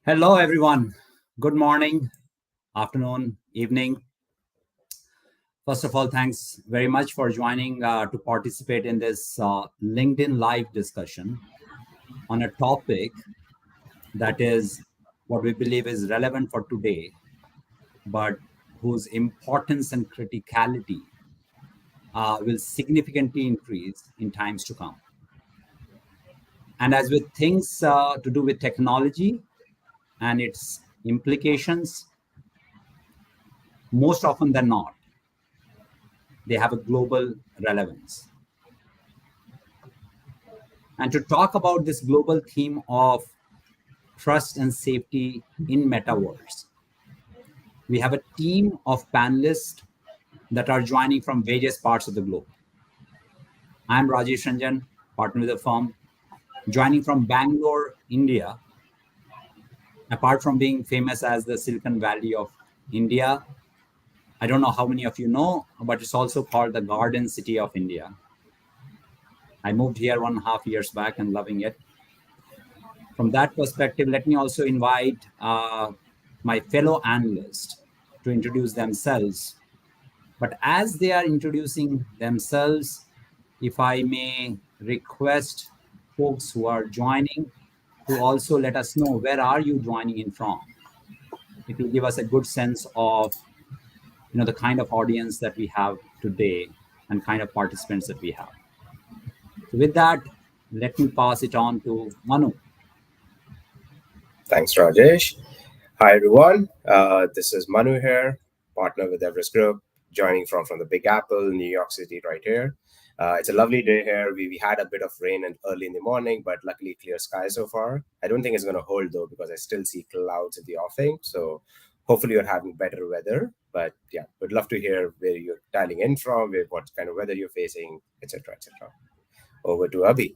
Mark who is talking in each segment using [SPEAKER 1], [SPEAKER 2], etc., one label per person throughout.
[SPEAKER 1] Hello, everyone. Good morning, afternoon, evening. First of all, thanks very much for joining to participate in this LinkedIn Live discussion on a topic that is what we believe is relevant for today, but whose importance and criticality will significantly increase in times to come. And as with things to do with technology and its implications, most often than not, they have a global relevance. And to talk about this global theme of trust and safety in Metaverse, we have a team of panelists that are joining from various parts of the globe. I'm Rajesh Ranjan, partner with the firm, joining from Bangalore, India. Apart from being famous as the Silicon Valley of India, I don't know how many of you know, but it's also called the Garden City of India. I moved here 1.5 years back and loving it. From that perspective, let me also invite my fellow analysts to introduce themselves. But as they are introducing themselves, if I may request folks who are joining to also let us know where are you joining in from. It will give us a good sense of the kind of audience that we have today and kind of participants that we have. So with that, let me pass it on to Manu.
[SPEAKER 2] Thanks, Rajesh. Hi, everyone. This is Manu here, partner with Everest Group, joining from the Big Apple, New York City, right here. It's a lovely day here. We had a bit of rain and early in the morning, but luckily clear sky so far. I don't think it's going to hold, though, because I still see clouds in the offing. So hopefully you're having better weather. But yeah, would love to hear where you're dialing in from, what kind of weather you're facing, etc., etc. Over to Abhi.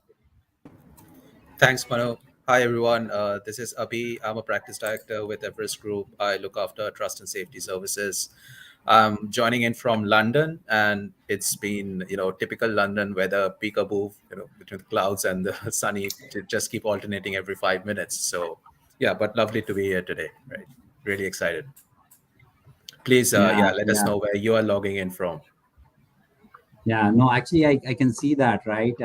[SPEAKER 3] Thanks, Manu. Hi, everyone. This is Abhi. I'm a practice director with Everest Group. I look after trust and safety services. I'm joining in from London, and it's been, typical London weather, peekaboo, between the clouds and the sunny, to just keep alternating every 5 minutes. So, yeah, but lovely to be here today, right? Really excited. Please, let us know where you are logging in from.
[SPEAKER 1] Yeah, no, actually, I can see that, right?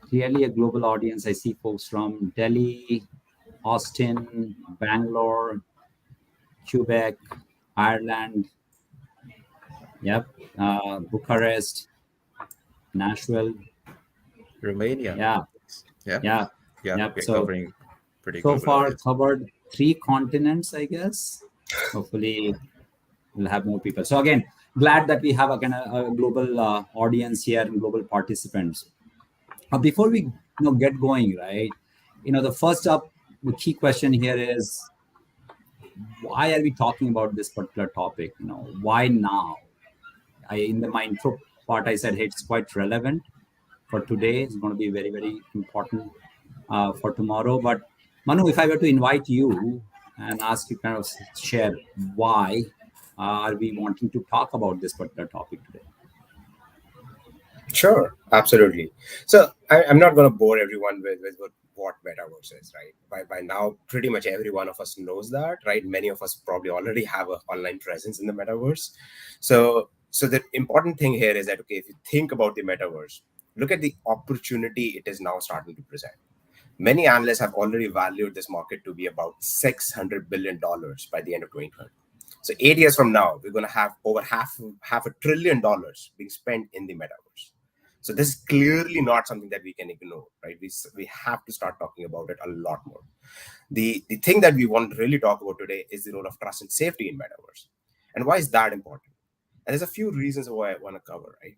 [SPEAKER 1] Clearly a global audience. I see folks from Delhi, Austin, Bangalore, Quebec, Ireland, Bucharest, Nashville,
[SPEAKER 3] Romania.
[SPEAKER 1] Yeah.
[SPEAKER 3] We're
[SPEAKER 1] So
[SPEAKER 3] covering pretty
[SPEAKER 1] so
[SPEAKER 3] global
[SPEAKER 1] far
[SPEAKER 3] audience.
[SPEAKER 1] covered 3 continents, I guess. Hopefully we'll have more people. So again, glad that we have a global audience here and global participants. Before we get going, right? The first up, the key question here is, why are we talking about this particular topic? Why now? In my intro part, I said, hey, it's quite relevant for today. It's going to be very, very important for tomorrow. But Manu, if I were to invite you and ask you kind of share why are we wanting to talk about this particular topic today?
[SPEAKER 2] Sure, absolutely. So I'm not going to bore everyone with what Metaverse is, right? By now, pretty much every one of us knows that, right? Many of us probably already have an online presence in the Metaverse. So the important thing here is that, okay, if you think about the Metaverse, look at the opportunity it is now starting to present. Many analysts have already valued this market to be about $600 billion by the end of 2030. So 8 years from now, we're going to have over half $1 trillion being spent in the Metaverse. So this is clearly not something that we can ignore, right? We have to start talking about it a lot more. The thing that we want to really talk about today is the role of trust and safety in Metaverse. And why is that important? And there's a few reasons why I want to cover, right?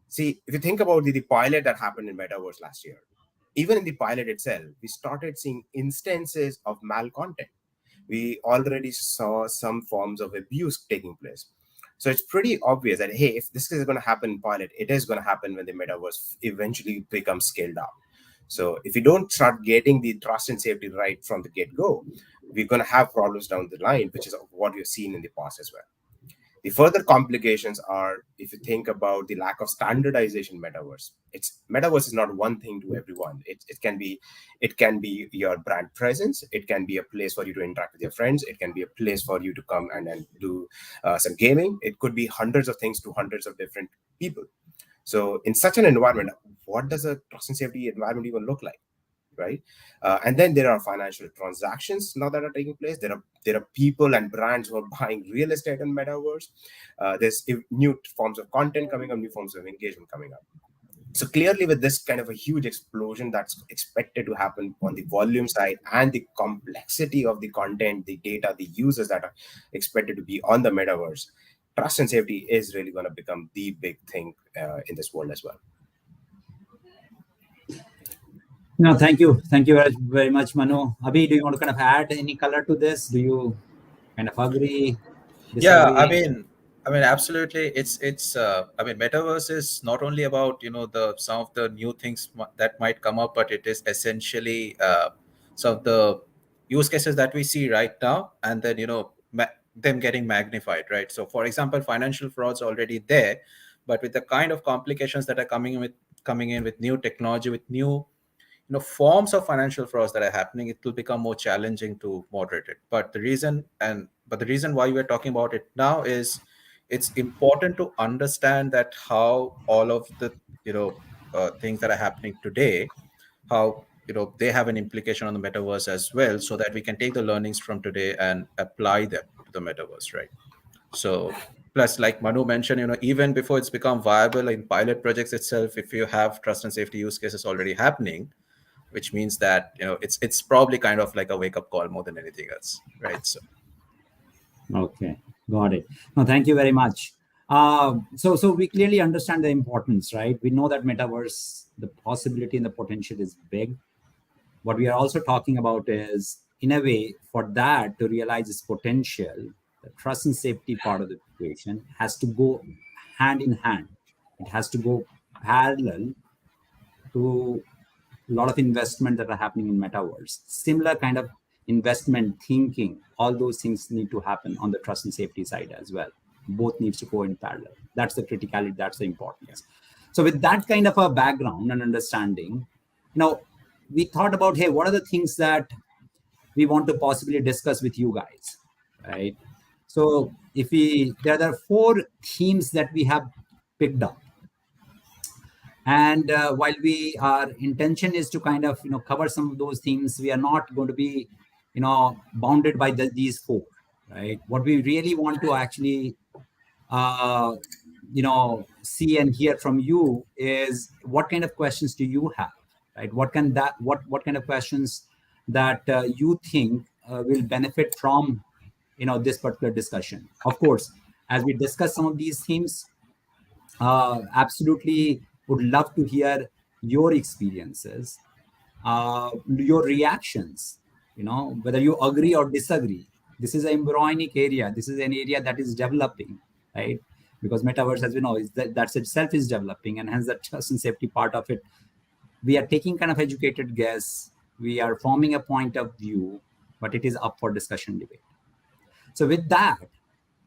[SPEAKER 2] See, if you think about the pilot that happened in Metaverse last year, even in the pilot itself, we started seeing instances of malcontent. We already saw some forms of abuse taking place. So it's pretty obvious that, hey, if this is going to happen in pilot, it is going to happen when the Metaverse eventually becomes scaled up. So if you don't start getting the trust and safety right from the get-go, we're going to have problems down the line, which is what we've seen in the past as well. The further complications are, if you think about the lack of standardization metaverse. It's metaverse is not one thing to everyone. It can be your brand presence. It can be a place for you to interact with your friends. It can be a place for you to come and do some gaming. It could be hundreds of things to hundreds of different people. So in such an environment, what does a trust and safety environment even look like? Right. And then there are financial transactions now that are taking place. There are people and brands who are buying real estate in metaverse. There's new forms of content coming up, new forms of engagement coming up. So clearly, with this kind of a huge explosion that's expected to happen on the volume side and the complexity of the content, the data, the users that are expected to be on the metaverse, trust and safety is really going to become the big thing in this world as well.
[SPEAKER 1] No, thank you very much, Manu. Abhi, do you want to kind of add any color to this? Do you kind of agree,
[SPEAKER 3] Yeah,
[SPEAKER 1] disagree?
[SPEAKER 3] absolutely. I mean, metaverse is not only about the some of the new things that might come up, but it is essentially some of the use cases that we see right now, and then them getting magnified, right? So, for example, financial fraud's already there, but with the kind of complications that are coming in with new technology, with new forms of financial frauds that are happening, it will become more challenging to moderate it. But the reason why we're talking about it now is it's important to understand that how all of the things that are happening today, how they have an implication on the metaverse as well, so that we can take the learnings from today and apply them to the metaverse, right? So plus, like Manu mentioned, even before it's become viable in pilot projects itself, if you have trust and safety use cases already happening, which means that it's probably kind of like a wake up call more than anything else, right? So
[SPEAKER 1] Okay, got it. No, thank you very much. So we clearly understand the importance, right? We know that metaverse, the possibility and the potential is big. What we are also talking about is, in a way, for that to realize its potential, the trust and safety part of the equation has to go hand in hand. It has to go parallel to a lot of investment that are happening in metaverse. Similar kind of investment thinking, all those things need to happen on the trust and safety side as well. Both needs to go in parallel. That's the criticality, that's the
[SPEAKER 3] yeah,
[SPEAKER 1] importance. So with that kind of a background and understanding, we thought about, hey, what are the things that we want to possibly discuss with you guys, right? So if we there are four themes that we have picked up, and while we our intention is to kind of cover some of those themes, we are not going to be bounded by these four, right? What we really want to actually uh, see and hear from you is what kind of questions do you have, right? What kind of questions that you think will benefit from this particular discussion. Of course, as we discuss some of these themes, absolutely would love to hear your experiences, your reactions, whether you agree or disagree. This is an embryonic area. This is an area that is developing, right? Because metaverse, as we know, that's itself is developing, and hence the trust and safety part of it. We are taking kind of educated guess. We are forming a point of view, but it is up for discussion, debate. So with that,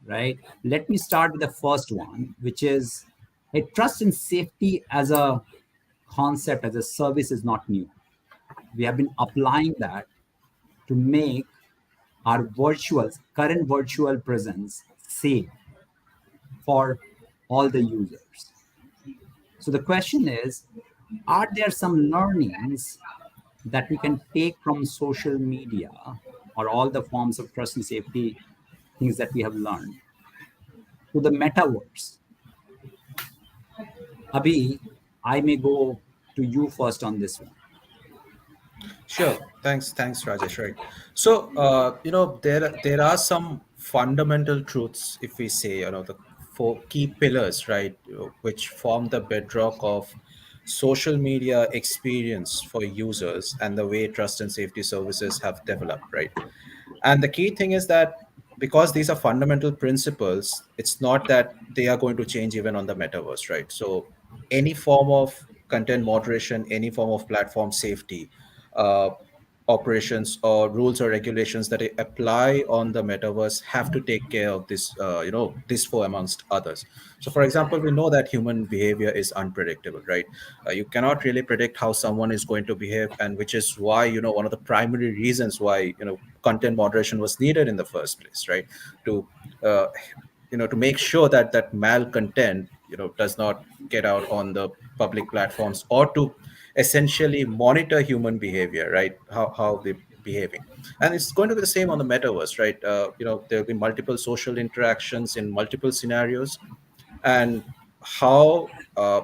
[SPEAKER 1] right, let me start with the first one, which is, hey, trust and safety as a concept, as a service is not new. We have been applying that to make our current virtual presence safe for all the users. So the question is, are there some learnings that we can take from social media or all the forms of trust and safety things that we have learned to the metaverse? Abhi, I may go to you first on this one.
[SPEAKER 3] sure. Thanks, Rajesh. Right. So there are some fundamental truths, if we say, the four key pillars, right, which form the bedrock of social media experience for users and the way trust and safety services have developed, right? And the key thing is that because these are fundamental principles, it's not that they are going to change even on the metaverse, right? So any form of content moderation, any form of platform safety, uh, operations or rules or regulations that apply on the metaverse have to take care of this, this for amongst others. So for example, we know that human behavior is unpredictable, right? You cannot really predict how someone is going to behave, and which is why, one of the primary reasons why, content moderation was needed in the first place, right? To uh, to make sure that that malcontent, does not get out on the public platforms, or to essentially monitor human behavior, right? How they behaving. And it's going to be the same on the metaverse, right? There'll be multiple social interactions in multiple scenarios, and how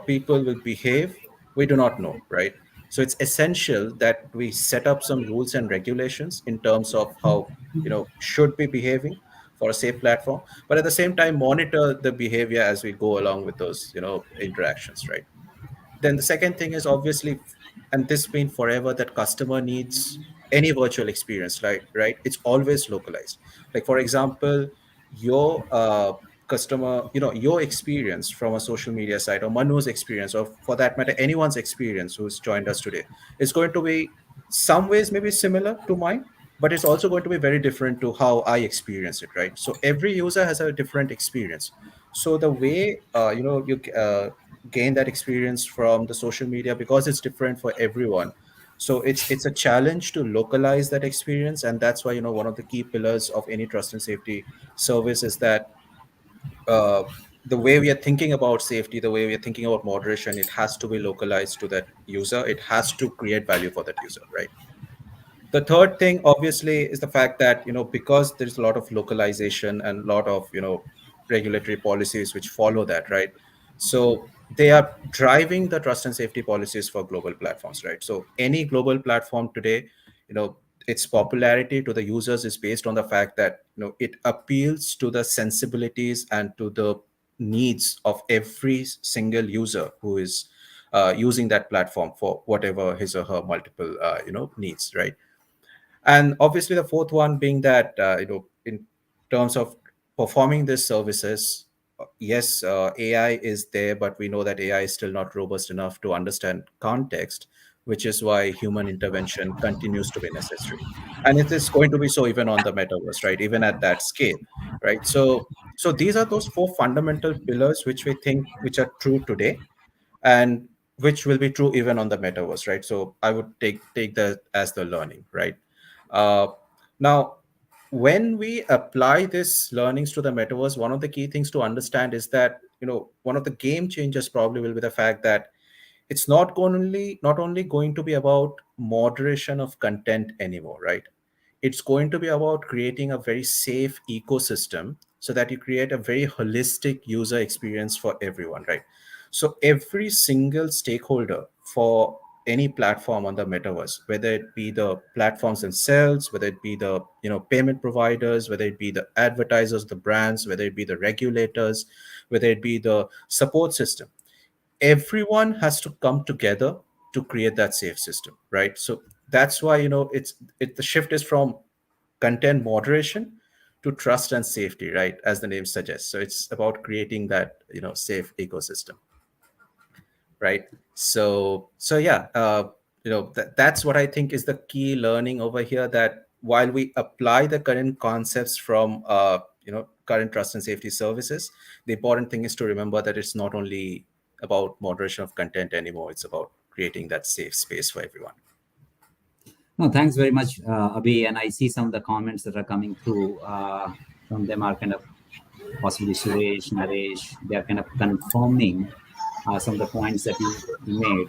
[SPEAKER 3] people will behave, we do not know, right? So it's essential that we set up some rules and regulations in terms of how, should be behaving for a safe platform, but at the same time monitor the behavior as we go along with those, interactions, right? Then the second thing is obviously, and this been forever, that customer needs any virtual experience, right? It's always localized. Like for example, your customer, your experience from a social media site, or Manu's experience, or for that matter anyone's experience who's joined us today, is going to be some ways maybe similar to mine, but it's also going to be very different to how I experience it, right? So every user has a different experience. So the way, you gain that experience from the social media, because it's different for everyone. So it's a challenge to localize that experience, and that's why, one of the key pillars of any trust and safety service is that, uh, the way we are thinking about safety, the way we are thinking about moderation, it has to be localized to that user. It has to create value for that user, right? The third thing obviously is the fact that, because there's a lot of localization and a lot of, regulatory policies which follow that, right? So they are driving the trust and safety policies for global platforms, right? So any global platform today, its popularity to the users is based on the fact that, it appeals to the sensibilities and to the needs of every single user who is using that platform for whatever his or her multiple needs, right? And obviously the fourth one being that, in terms of performing these services, yes, AI is there, but we know that AI is still not robust enough to understand context, which is why human intervention continues to be necessary. And it is going to be so even on the metaverse, right? Even at that scale, right? So these are those four fundamental pillars which we think which are true today, and which will be true even on the metaverse, right? So I would take that as the learning, right? uh, Now, when we apply this learnings to the metaverse, one of the key things to understand is that, one of the game changers probably will be the fact that it's not only going to be about moderation of content anymore, right? It's going to be about creating a very safe ecosystem, so that you create a very holistic user experience for everyone, right? So every single stakeholder for any platform on the metaverse, whether it be the platforms themselves, whether it be the, payment providers, whether it be the advertisers, the brands, whether it be the regulators, whether it be the support system, everyone has to come together to create that safe system, right? So that's why, the shift is from content moderation to trust and safety, right, as the name suggests. So it's about creating that, safe ecosystem, right? So yeah, that's what I think is the key learning over here, that while we apply the current concepts from, current trust and safety services, the important thing is to remember that it's not only about moderation of content anymore, it's about creating that safe space for everyone.
[SPEAKER 1] No, thanks very much, Abhi. And I see some of the comments that are coming through. From them are kind of possibly Suresh, Naresh. They are kind of confirming some of the points that you made.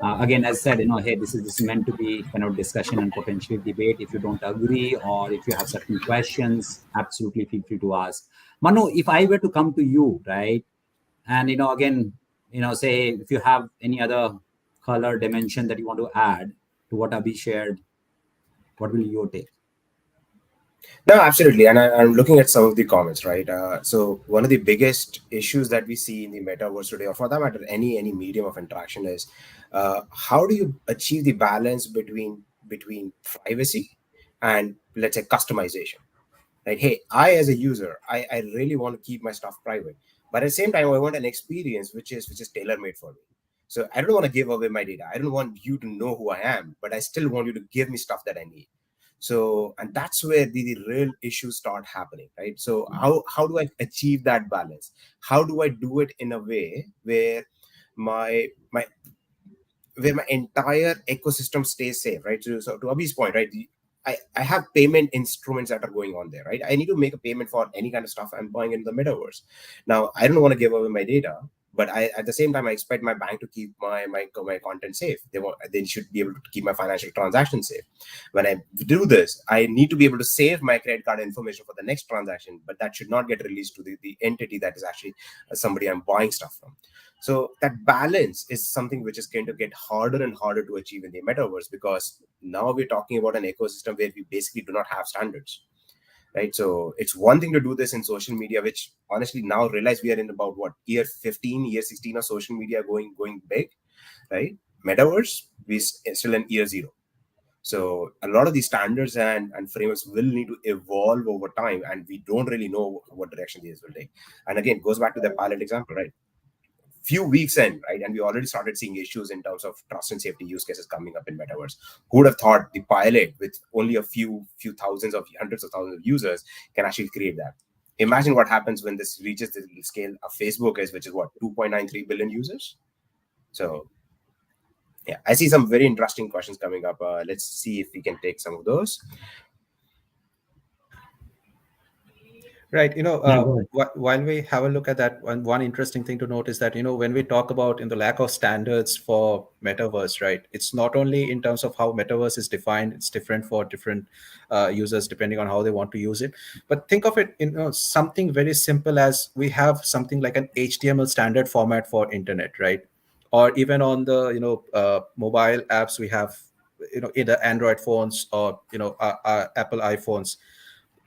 [SPEAKER 1] Again, as said, hey, this is meant to be kind of discussion and potentially debate. If you don't agree or if you have certain questions, absolutely feel free to ask. Manu, if I were to come to you, right, and again, say if you have any other color dimension that you want to add to what Abhi shared, what will you take?
[SPEAKER 2] No, absolutely. And I'm looking at some of the comments, right? So one of the biggest issues that we see in the metaverse today, or for that matter, any medium of interaction, is how do you achieve the balance between privacy and, let's say, customization? Right? Hey, I as a user, I really want to keep my stuff private, but at the same time, I want an experience which is tailor made for me. So I don't want to give away my data. I don't want you to know who I am, but I still want you to give me stuff that I need. So, and that's where the real issues start happening, right? So how do I achieve that balance? How do I do it in a way where my where my entire ecosystem stays safe, right? So to Abhi's point, right? I have payment instruments that are going on there, right? I need to make a payment for any kind of stuff I'm buying in the metaverse. Now, I don't want to give away my data, but I at the same time I expect my bank to keep my content safe. They should be able to keep my financial transactions safe. When I do this, I need to be able to save my credit card information for the next transaction, but that should not get released to the entity that is actually somebody I'm buying stuff from. So that balance is something which is going to get harder and harder to achieve in the metaverse, because now we're talking about an ecosystem where we basically do not have standards, right? So it's one thing to do this in social media, which honestly now realize we are in about what, year 15, year 16 of social media going big, right? Metaverse, we still in year zero. So a lot of these standards and frameworks will need to evolve over time, and we don't really know what direction these will take. And again, it goes back to the pilot example, right? Few weeks in, right, and we already started seeing issues in terms of trust and safety use cases coming up in metaverse. Who would have thought the pilot with only a few thousands of hundreds of thousands of users can actually create that? Imagine what happens when this reaches the scale of Facebook is, which is what, 2.93 billion users. So yeah, I see some very interesting questions coming up. Let's see if we can take some of those.
[SPEAKER 3] Right.
[SPEAKER 1] Yeah, go ahead.
[SPEAKER 3] While we have a look at that, one interesting thing to note is that, when we talk about the lack of standards for metaverse, right, it's not only in terms of how metaverse is defined, it's different for different users depending on how they want to use it. But think of it, something very simple as we have something like an HTML standard format for internet, right? Or even on the, mobile apps, we have, either Android phones or, Apple iPhones.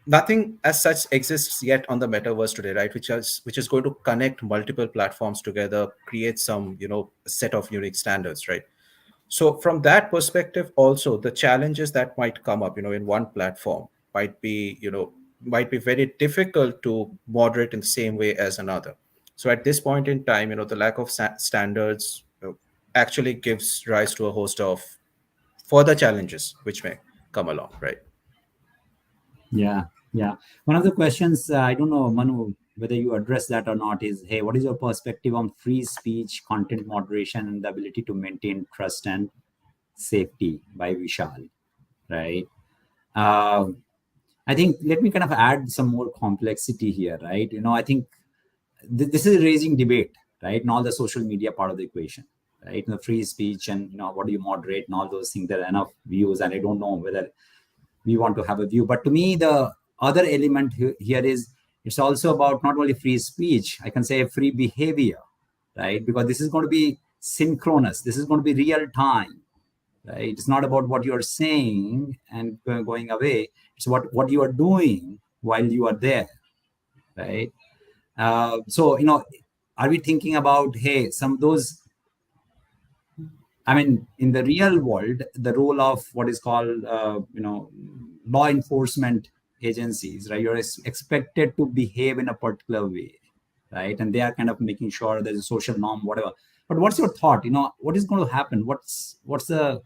[SPEAKER 3] Nothing as such exists yet on the metaverse today, right, which is going to connect multiple platforms together, create some, set of unique standards, right? So from that perspective also, the challenges that might come up, in one platform might be very difficult to moderate in the same way as another. So at this point in time, the lack of standards, actually gives rise to a host of further challenges which may come along, right?
[SPEAKER 1] Yeah, yeah. One of the questions, I don't know, Manu, whether you address that or not, is hey, what is your perspective on free speech, content moderation, and the ability to maintain trust and safety by Vishal, right? Uh, I think let me kind of add some more complexity here, right? I think this is raising debate, right? And all the social media part of the equation, right? The free speech and what do you moderate and all those things. There are enough views, and I don't know whether we want to have a view. But to me, the other element here is it's also about not only free speech, I can say free behavior, right? Because this is going to be synchronous. This is going to be real time, right? It's not about what you're saying and going away. It's what you are doing while you are there, right? So, are we thinking about, hey, some of those, I mean, in the real world, the role of what is called, law enforcement agencies, right? You're expected to behave in a particular way, right? And they are kind of making sure there's a social norm, whatever. But what's your thought? What is going to happen? What's the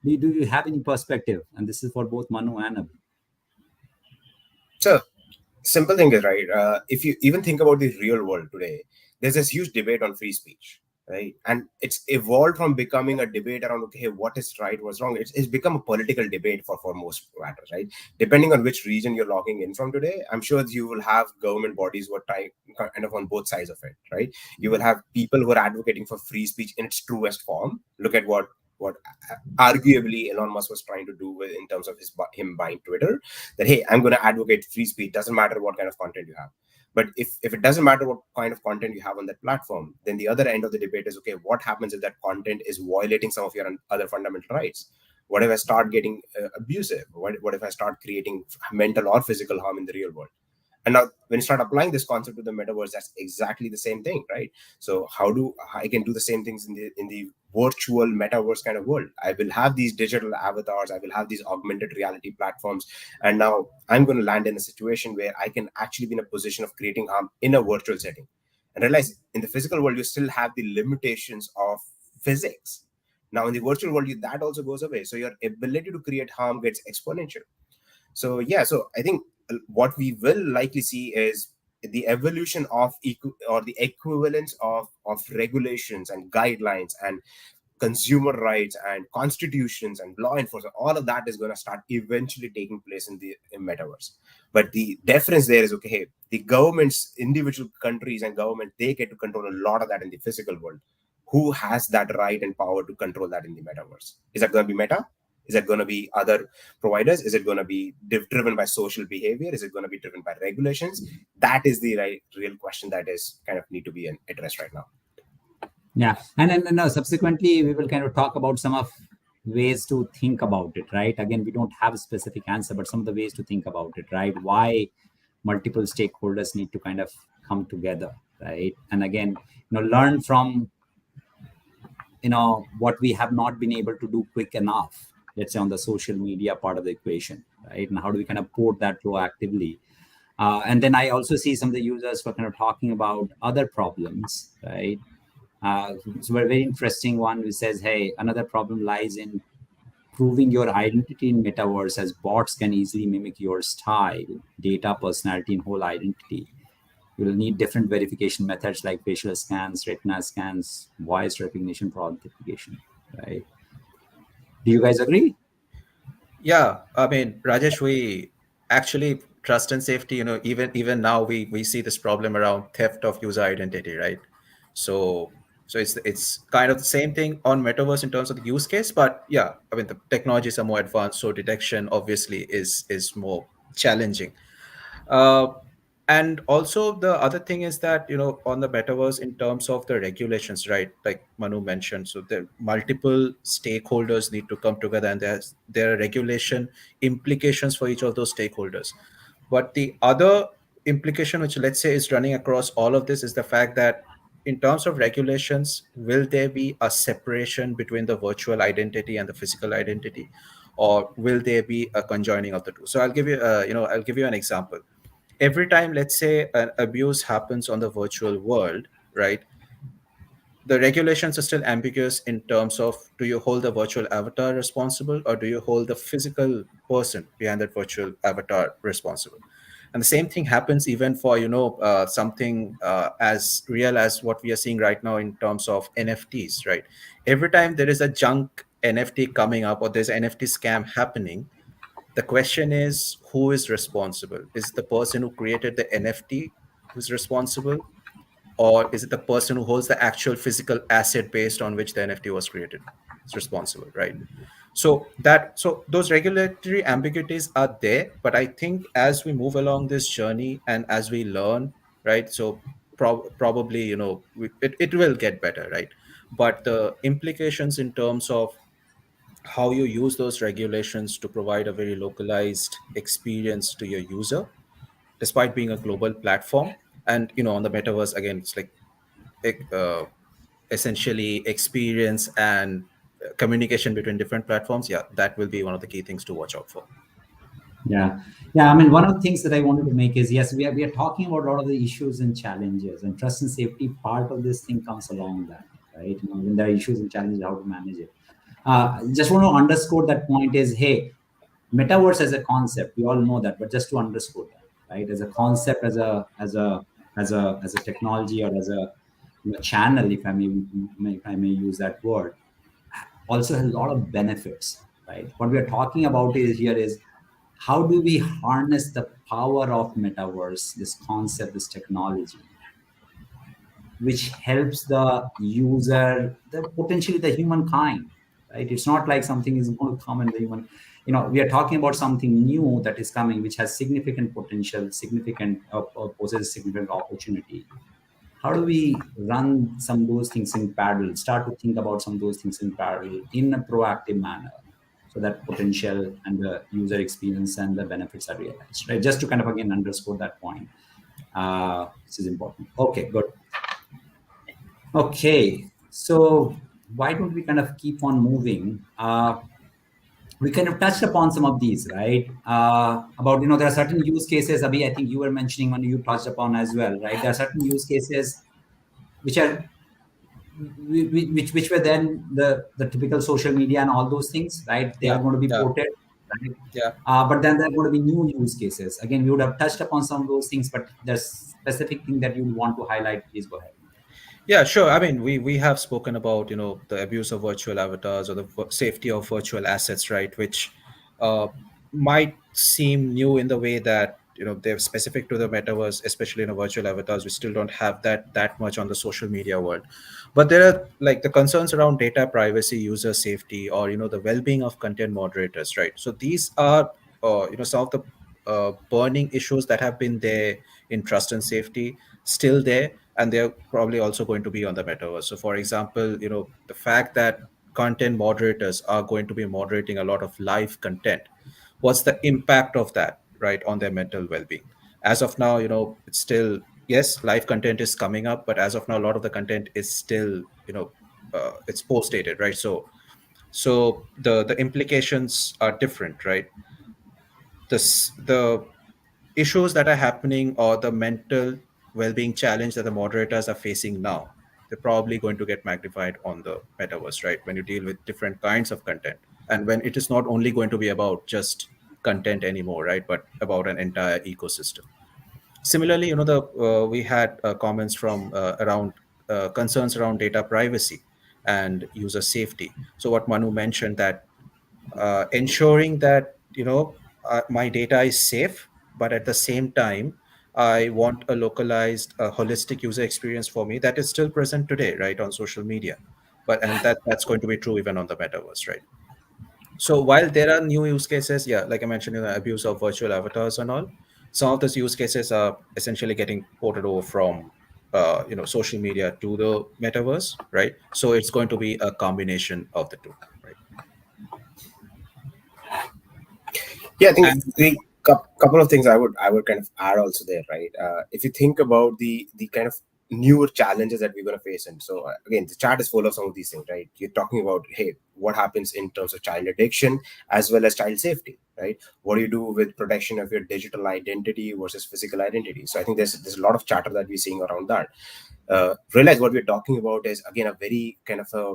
[SPEAKER 1] do you have any perspective? And this is for both Manu and Abhi.
[SPEAKER 2] So simple thing is, right, if you even think about the real world today, there's this huge debate on free speech, right? And it's evolved from becoming a debate around, okay, what is right, what's wrong. It's become a political debate for most matters, right? Depending on which region you're logging in from today, I'm sure you will have government bodies who are trying kind of on both sides of it, right? You will have people who are advocating for free speech in its truest form. Look at what arguably Elon Musk was trying to do with in terms of him buying Twitter, that hey, I'm going to advocate free speech, doesn't matter what kind of content you have. But if it doesn't matter what kind of content you have on that platform, then the other end of the debate is, okay, what happens if that content is violating some of your other fundamental rights? What if I start getting abusive? What if I start creating mental or physical harm in the real world? And now when you start applying this concept to the metaverse, that's exactly the same thing, right? So how do I can do the same things in the virtual metaverse kind of world? I will have these digital avatars, I will have these augmented reality platforms, and now I'm going to land in a situation where I can actually be in a position of creating harm in a virtual setting. And realize in the physical world you still have the limitations of physics. Now in the virtual world, that also goes away. So your ability to create harm gets exponential. So yeah, so I think what we will likely see is the evolution of or the equivalence of regulations and guidelines and consumer rights and constitutions and law enforcement. All of that is going to start eventually taking place in the metaverse. But the difference there is, okay, hey, the governments, individual countries and government, they get to control a lot of that in the physical world. Who has that right and power to control that in the metaverse? Is that going to be Meta? Is it going to be other providers? Is it going to be driven by social behavior? Is it going to be driven by regulations? That is the real question that is kind of need to be addressed right now.
[SPEAKER 1] Yeah, and then no, subsequently we will kind of talk about some of ways to think about it, right? Again, we don't have a specific answer, but some of the ways to think about it, right? Why multiple stakeholders need to kind of come together, right? And again, learn from what we have not been able to do quick enough, let's say on the social media part of the equation, right? And how do we kind of port that proactively? And then I also see some of the users were kind of talking about other problems, right? So a very interesting one which says, hey, another problem lies in proving your identity in metaverse, as bots can easily mimic your style, data, personality, and whole identity. You will need different verification methods like facial scans, retina scans, voice recognition for authentication, right? Do you guys agree?
[SPEAKER 3] Yeah, I mean, Rajesh, we actually trust and safety, even now we see this problem around theft of user identity, right? So it's kind of the same thing on metaverse in terms of the use case, but yeah, I mean the technologies are more advanced, so detection obviously is more challenging. Uh, and also the other thing is that on the metaverse in terms of the regulations, right, like Manu mentioned, so the multiple stakeholders need to come together, and there are regulation implications for each of those stakeholders. But the other implication, which let's say is running across all of this, is the fact that in terms of regulations, will there be a separation between the virtual identity and the physical identity, or will there be a conjoining of the two? So I'll give you an example. Every time, let's say, an abuse happens on the virtual world, right, the regulations are still ambiguous in terms of, do you hold the virtual avatar responsible, or do you hold the physical person behind that virtual avatar responsible? And the same thing happens even for something as real as what we are seeing right now in terms of NFTs, right? Every time there is a junk NFT coming up, or there's an NFT scam happening, the question is, who is responsible? Is it the person who created the NFT who's responsible, or is it the person who holds the actual physical asset based on which the NFT was created is responsible, right? So those regulatory ambiguities are there, but I think as we move along this journey and as we learn, right, so probably it will get better, right? But the implications in terms of how you use those regulations to provide a very localized experience to your user, despite being a global platform. And on the metaverse, again, it's like uh, essentially experience and communication between different platforms. Yeah, that will be one of the key things to watch out for.
[SPEAKER 1] Yeah. Yeah. I mean, one of the things that I wanted to make is, yes, we are talking about a lot of the issues and challenges, and trust and safety part of this thing comes along that, right? When there are issues and challenges, how to manage it. Just want to underscore that point is, hey, metaverse as a concept, we all know that, but just to underscore that, right? As a concept, as a technology, or as a channel, if I may use that word, also has a lot of benefits, right? What we are talking about is how do we harness the power of metaverse, this concept, this technology, which helps the user, potentially the humankind, right? It's not like something is going to come in the human. We are talking about something new that is coming, which has significant potential, poses significant opportunity. How do we run some of those things in parallel, start to think about some of those things in parallel in a proactive manner, so that potential and the user experience and the benefits are realized, right? Just to kind of again underscore that point. This is important. Okay, good. Okay, so why don't we kind of keep on moving? We kind of touched upon some of these, right? About, there are certain use cases, Abhi, I think you were mentioning when you touched upon as well, right? There are certain use cases which are which were then the typical social media and all those things, right? They are
[SPEAKER 3] Yeah,
[SPEAKER 1] going to be
[SPEAKER 3] yeah,
[SPEAKER 1] ported, right?
[SPEAKER 3] yeah.
[SPEAKER 1] But then there are going to be new use cases. Again, we would have touched upon some of those things, but there's specific thing that you would want to highlight. Please go ahead.
[SPEAKER 3] Yeah, sure. I mean, we have spoken about, the abuse of virtual avatars or the safety of virtual assets, right? Which uh, might seem new in the way that they're specific to the metaverse, especially in a virtual avatars. We still don't have that much on the social media world, but there are like the concerns around data privacy, user safety, or the well-being of content moderators, right? So these are some of the burning issues that have been there in trust and safety, still there, and they're probably also going to be on the metaverse. So for example, the fact that content moderators are going to be moderating a lot of live content, what's the impact of that, right, on their mental well-being? As of now, it's still, yes, live content is coming up, but as of now a lot of the content is still, it's post dated, right? So the implications are different, right? The issues that are happening or the mental well-being challenge that the moderators are facing now, they're probably going to get magnified on the metaverse, right, when you deal with different kinds of content, and when it is not only going to be about just content anymore, right, but about an entire ecosystem. Similarly, the we had comments from around concerns around data privacy and user safety. So what Manu mentioned, that ensuring that my data is safe, but at the same time I want a localized holistic user experience for me, that is still present today, right, on social media. But and that's going to be true even on the metaverse, right? So while there are new use cases, yeah, like I mentioned, abuse of virtual avatars and all, some of those use cases are essentially getting ported over from social media to the metaverse, right? So it's going to be a combination of the two, right?
[SPEAKER 2] Yeah, I think
[SPEAKER 3] And
[SPEAKER 2] the couple of things I would kind of add also there, right? If you think about the kind of newer challenges that we're going to face, and so again, the chat is full of some of these things, right? You're talking about, hey, what happens in terms of child addiction as well as child safety, right? What do you do with protection of your digital identity versus physical identity? So I think there's a lot of chatter that we're seeing around that. Realize what we're talking about is again a very kind of a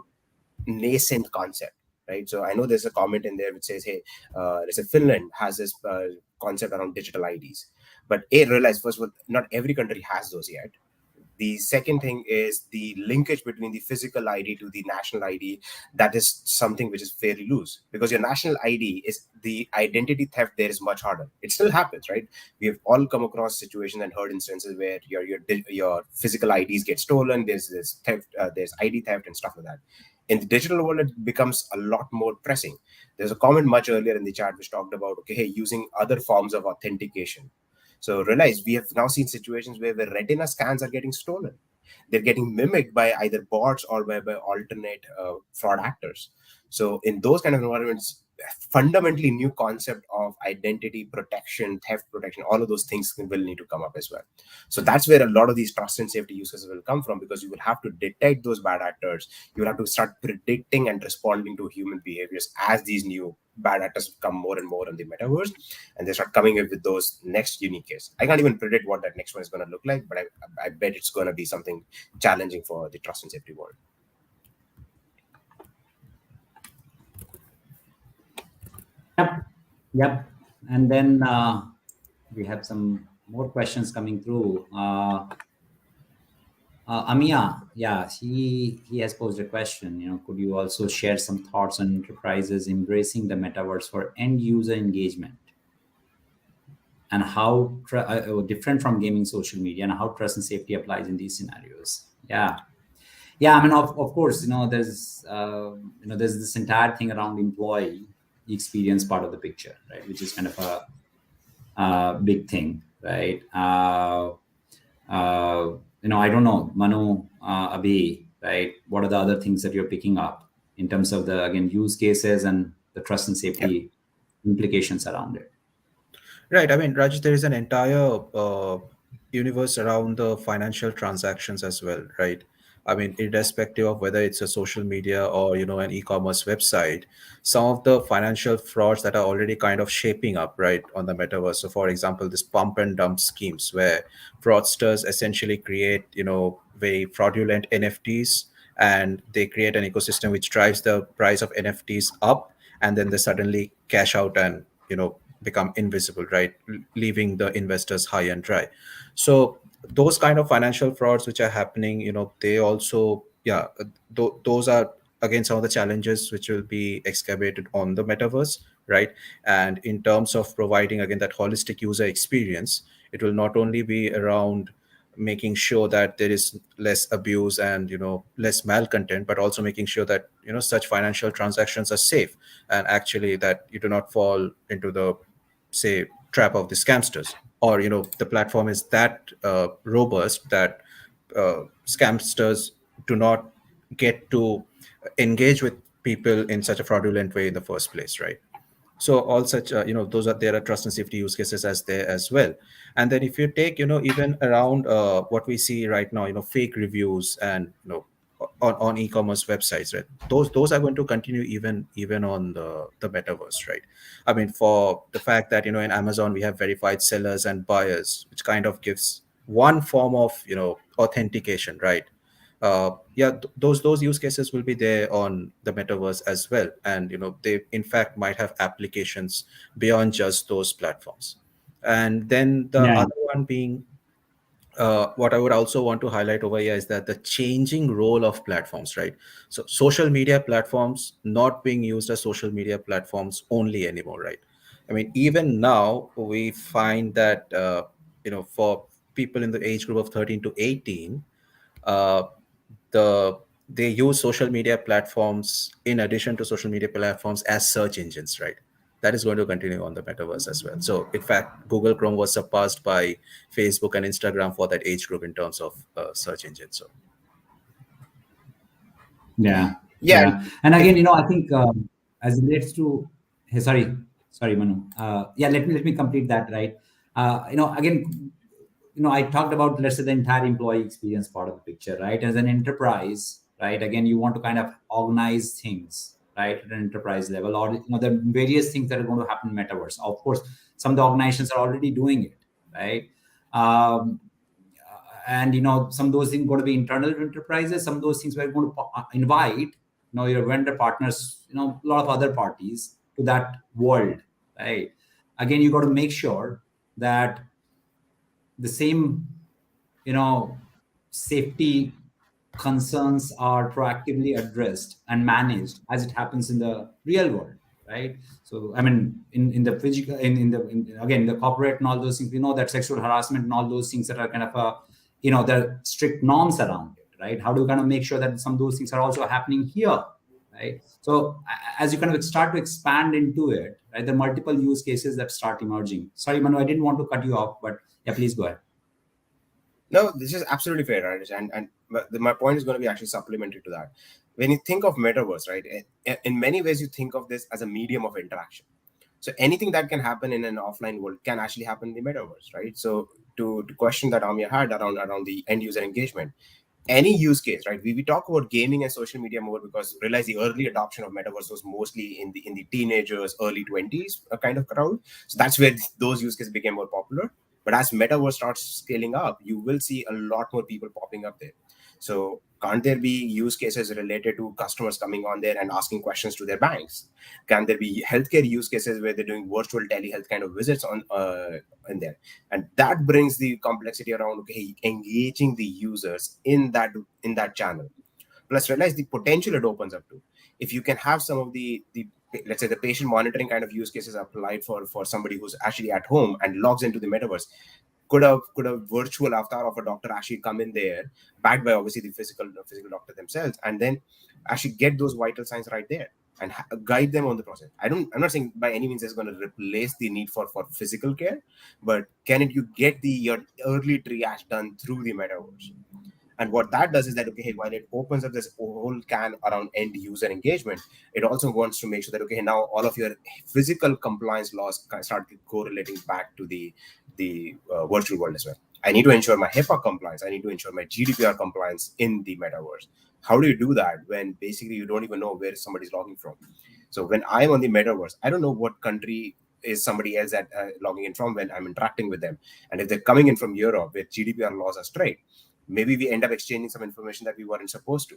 [SPEAKER 2] nascent concept, right? So I know there's a comment in there which says, hey, let's say Finland has this concept around digital IDs, but realize first of all, not every country has those yet. The second thing is the linkage between the physical ID to the national ID. That is something which is fairly loose, because your national ID is the identity theft there is much harder. It still happens, right? We have all come across situations and heard instances where your physical IDs get stolen. There's theft, there's ID theft and stuff like that. In the digital world, it becomes a lot more pressing. There's a comment much earlier in the chat which talked about, okay, hey, using other forms of authentication. So realize we have now seen situations where the retina scans are getting stolen. They're getting mimicked by either bots or by alternate fraud actors. So in those kind of environments, fundamentally new concept of identity protection, theft protection, all of those things will need to come up as well. So that's where a lot of these trust and safety use cases will come from, because you will have to detect those bad actors. You will have to start predicting and responding to human behaviors as these new bad actors come more and more in the metaverse, and they start coming up with those next unique case. I can't even predict what that next one is going to look like, but I bet it's going to be something challenging for the trust and safety world.
[SPEAKER 1] Yep. Yep. And then we have some more questions coming through. Amia, yeah, he has posed a question. Could you also share some thoughts on enterprises embracing the metaverse for end user engagement, and how different from gaming social media, and how trust and safety applies in these scenarios? Yeah, I mean, of course, there's this entire thing around employee experience part of the picture, right, which is kind of a big thing, right? I don't know, Manu, Abhi, right? What are the other things that you're picking up in terms of the, again, use cases and the trust and
[SPEAKER 2] Yep.
[SPEAKER 1] safety implications around it?
[SPEAKER 3] right, I mean, Raj, there is an entire universe around the financial transactions as well, right? I mean, irrespective of whether it's a social media or an e-commerce website, some of the financial frauds that are already kind of shaping up, right, on the metaverse. So, for example, this pump and dump schemes where fraudsters essentially create very fraudulent NFTs and they create an ecosystem which drives the price of NFTs up, and then they suddenly cash out and become invisible, right? Leaving the investors high and dry. So those kind of financial frauds which are happening, they also, those are again some of the challenges which will be excavated on the metaverse, right? And in terms of providing again that holistic user experience, it will not only be around making sure that there is less abuse and less malcontent, but also making sure that such financial transactions are safe, and actually that you do not fall into the, say, trap of the scamsters, or the platform is that robust that scamsters do not get to engage with people in such a fraudulent way in the first place, right? So all such those are, there are trust and safety use cases as there as well. And then if you take even around what we see right now, fake reviews and on e-commerce websites, right? Those are going to continue even on the metaverse, right? I mean, for the fact that in Amazon we have verified sellers and buyers, which kind of gives one form of authentication, right? Those use cases will be there on the metaverse as well, and they in fact might have applications beyond just those platforms. And then the
[SPEAKER 1] Yeah.
[SPEAKER 3] other one being, what I would also want to highlight over here is that the changing role of platforms, right? So social media platforms not being used as social media platforms only anymore, right? I mean, even now we find that for people in the age group of 13 to 18, uh, the they use social media platforms in addition to social media platforms as search engines, right? That is going to continue on the metaverse as well. So in fact, Google Chrome was surpassed by Facebook and Instagram for that age group in terms of search engines. So
[SPEAKER 1] Yeah,
[SPEAKER 2] Yeah.
[SPEAKER 1] yeah. And again, I think as it relates to, hey, sorry, Manu. Yeah, let me complete that, right? Again, I talked about, let's say, the entire employee experience part of the picture, right? As an enterprise, right? Again, you want to kind of organize things, right, at an enterprise level, or the various things that are going to happen in metaverse. Of course, some of the organizations are already doing it, right? Um, and some of those things going to be internal to enterprises. Some of those things we're going to invite your vendor partners, a lot of other parties to that world, right? Again, you got to make sure that the same safety concerns are proactively addressed and managed as it happens in the real world, right? So I mean, in the physical, again, the corporate and all those things, we know that sexual harassment and all those things that are kind of there are strict norms around it, right? How do you kind of make sure that some of those things are also happening here, right? So as you kind of start to expand into it, right, the multiple use cases that start emerging. Sorry, Manu, I didn't want to cut you off, but yeah, please go ahead.
[SPEAKER 2] No, this is absolutely fair, right? And my point is going to be actually supplementary to that. When you think of metaverse, right, in many ways you think of this as a medium of interaction. So anything that can happen in an offline world can actually happen in the metaverse, right? So to question that Amir had around the end user engagement, any use case, right? We talk about gaming and social media more because realize the early adoption of metaverse was mostly in the teenagers, early 20s kind of crowd. So that's where those use cases became more popular. But as metaverse starts scaling up, you will see a lot more people popping up there. So can't there be use cases related to customers coming on there and asking questions to their banks? Can there be healthcare use cases where they're doing virtual telehealth kind of visits on in there? And that brings the complexity around, okay, engaging the users in that channel. Plus realize the potential it opens up to. If you can have some of the let's say the patient monitoring kind of use cases applied for somebody who's actually at home and logs into the metaverse, could a virtual avatar of a doctor actually come in there, backed by obviously the physical doctor themselves, and then actually get those vital signs right there and guide them on the process. I'm not saying by any means it's going to replace the need for physical care, but can it you get your early triage done through the metaverse? And what that does is that, okay, hey, while it opens up this whole can around end user engagement, it also wants to make sure that, okay, now all of your physical compliance laws start correlating back to the virtual world as well. I need to ensure my HIPAA compliance. I need to ensure my GDPR compliance in the metaverse. How do you do that when basically you don't even know where somebody's logging from? So when I'm on the metaverse, I don't know what country is somebody else that logging in from when I'm interacting with them. And if they're coming in from Europe where GDPR laws are strict, maybe we end up exchanging some information that we weren't supposed to.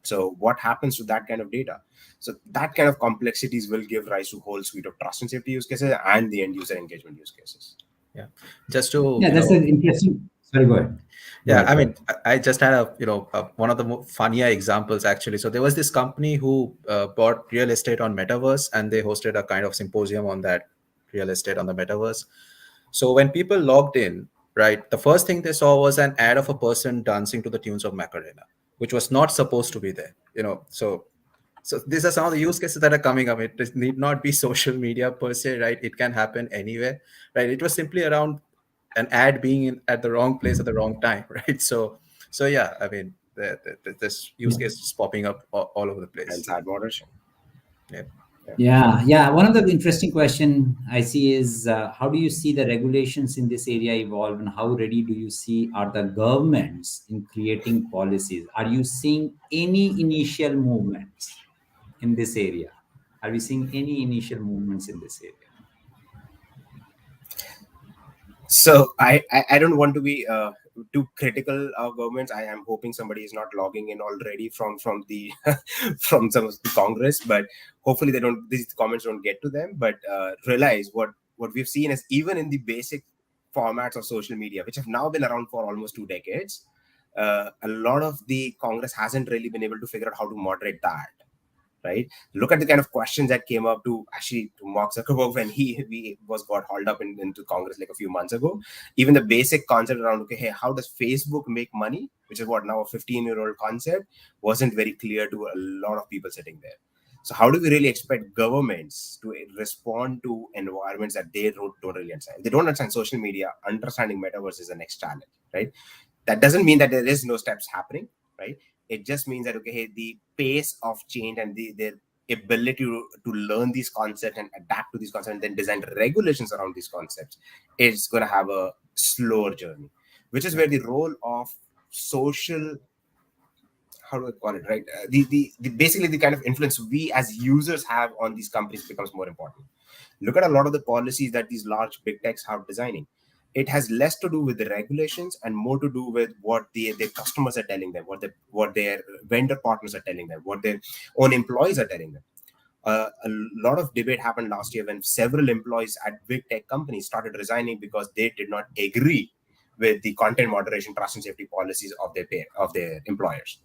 [SPEAKER 2] So what happens to that kind of data? So that kind of complexities will give rise to whole suite of trust and safety use cases and the end user engagement use cases.
[SPEAKER 3] Yeah. Just to,
[SPEAKER 1] Yeah, that's an interesting. Sorry, go ahead. Go
[SPEAKER 3] yeah,
[SPEAKER 1] ahead.
[SPEAKER 3] I
[SPEAKER 1] Go
[SPEAKER 3] mean,
[SPEAKER 1] ahead.
[SPEAKER 3] I just had one of the funnier examples actually. So there was this company who bought real estate on Metaverse, and they hosted a kind of symposium on that real estate on the Metaverse. So when people logged in, right, the first thing they saw was an ad of a person dancing to the tunes of Macarena, which was not supposed to be there. So these are some of the use cases that are coming up. Need not be social media per se, right? It can happen anywhere, right? It was simply around an ad being at the wrong place at the wrong time, right? So yeah, I mean, this use case is popping up all over the place.
[SPEAKER 2] Hence ad moderation.
[SPEAKER 3] Yeah.
[SPEAKER 2] Yeah.
[SPEAKER 1] Yeah. One of the interesting question I see is how do you see the regulations in this area evolve, and how ready do you see are the governments in creating policies? Are you seeing any initial movements in this area? Are we seeing any initial movements in this area?
[SPEAKER 2] So I don't want to be too critical of governments. I am hoping somebody is not logging in already from the from some of the Congress, but hopefully they don't. These comments don't get to them. But realize what we've seen is even in the basic formats of social media, which have now been around for almost 2 decades, a lot of the Congress hasn't really been able to figure out how to moderate that, right? Look at the kind of questions that came up to actually to Mark Zuckerberg when he was got hauled up into Congress like a few months ago. Even the basic concept around, okay, hey, how does Facebook make money, which is what now a 15-year-old concept, wasn't very clear to a lot of people sitting there. So how do we really expect governments to respond to environments that they don't really understand? If they don't understand social media, understanding metaverse is the next challenge, right? That doesn't mean that there is no steps happening, right? It just means that, okay, hey, the pace of change and their ability to learn these concepts and adapt to these concepts and then design regulations around these concepts is going to have a slower journey, which is where the role of social, how do I call it, right? The basically the kind of influence we as users have on these companies becomes more important. Look at a lot of the policies that these large big techs are designing. It has less to do with the regulations and more to do with what their customers are telling them, what their vendor partners are telling them, what their own employees are telling them. A lot of debate happened last year when several employees at big tech companies started resigning because they did not agree with the content moderation, trust and safety policies of their employers.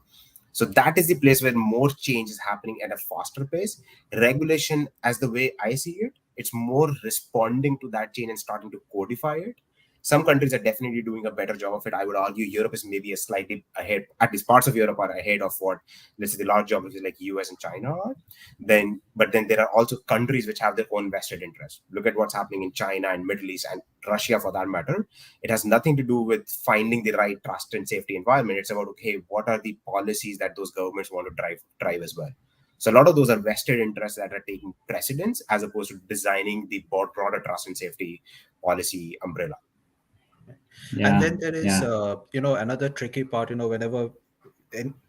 [SPEAKER 2] So that is the place where more change is happening at a faster pace. Regulation, as the way I see it, it's more responding to that change and starting to codify it. Some countries are definitely doing a better job of it. I would argue Europe is maybe a slightly ahead, at least parts of Europe are ahead of what, let's say, the large geographies like US and China are. But then there are also countries which have their own vested interests. Look at what's happening in China and Middle East and Russia for that matter. It has nothing to do with finding the right trust and safety environment. It's about, okay, what are the policies that those governments want to drive as well. So a lot of those are vested interests that are taking precedence as opposed to designing the broader trust and safety policy umbrella.
[SPEAKER 3] And
[SPEAKER 1] Yeah.
[SPEAKER 3] then there is,
[SPEAKER 1] Yeah.
[SPEAKER 3] another tricky part, whenever,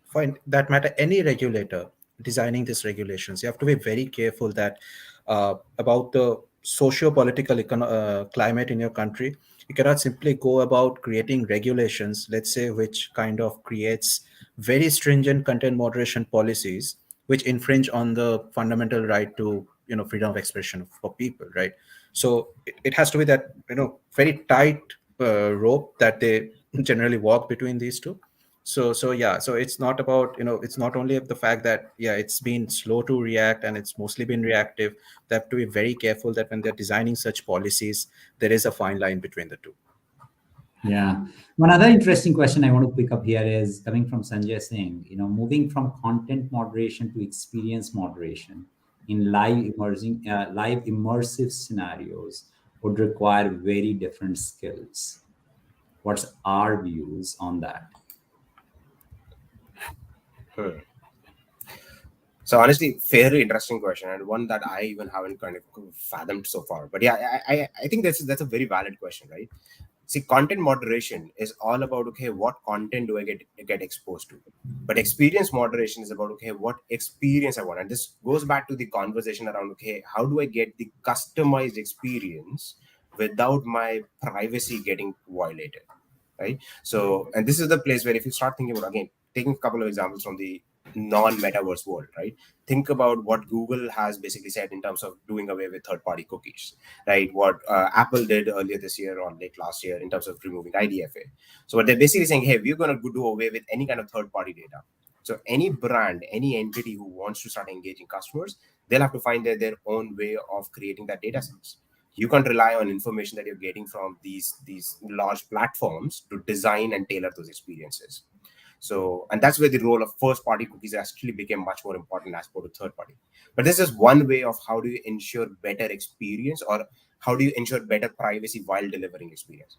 [SPEAKER 3] for that matter, any regulator designing these regulations, you have to be very careful that about the socio-political climate in your country. You cannot simply go about creating regulations, let's say, which kind of creates very stringent content moderation policies, which infringe on the fundamental right to, freedom of expression for people, right? So it has to be that, very tight rope that they generally walk between these two. So yeah, so it's not about, it's not only the fact that, yeah, it's been slow to react and it's mostly been reactive. They have to be very careful that when they're designing such policies, there is a fine line between the two.
[SPEAKER 1] Yeah. One other interesting question I want to pick up here is coming from Sanjay Singh, moving from content moderation to experience moderation in live immersive scenarios would require very different skills. What's our views on that?
[SPEAKER 2] Hmm. So honestly, very interesting question and one that I even haven't kind of fathomed so far. But yeah, I think that's a very valid question, right? See, content moderation is all about, okay, what content do I get exposed to? But experience moderation is about, okay, what experience I want. And this goes back to the conversation around, okay, how do I get the customized experience without my privacy getting violated, right? So, and this is the place where if you start thinking about, again, taking a couple of examples from the non-metaverse world, right? Think about what Google has basically said in terms of doing away with third-party cookies, right? What Apple did earlier this year or late last year in terms of removing IDFA. So what they're basically saying, hey, we're going to do away with any kind of third-party data. So any brand, any entity who wants to start engaging customers, they'll have to find their own way of creating that data sets. You can't rely on information that you're getting from these large platforms to design and tailor those experiences. So, and that's where the role of first party cookies actually became much more important as opposed to third party. But this is one way of how do you ensure better experience, or how do you ensure better privacy while delivering experience.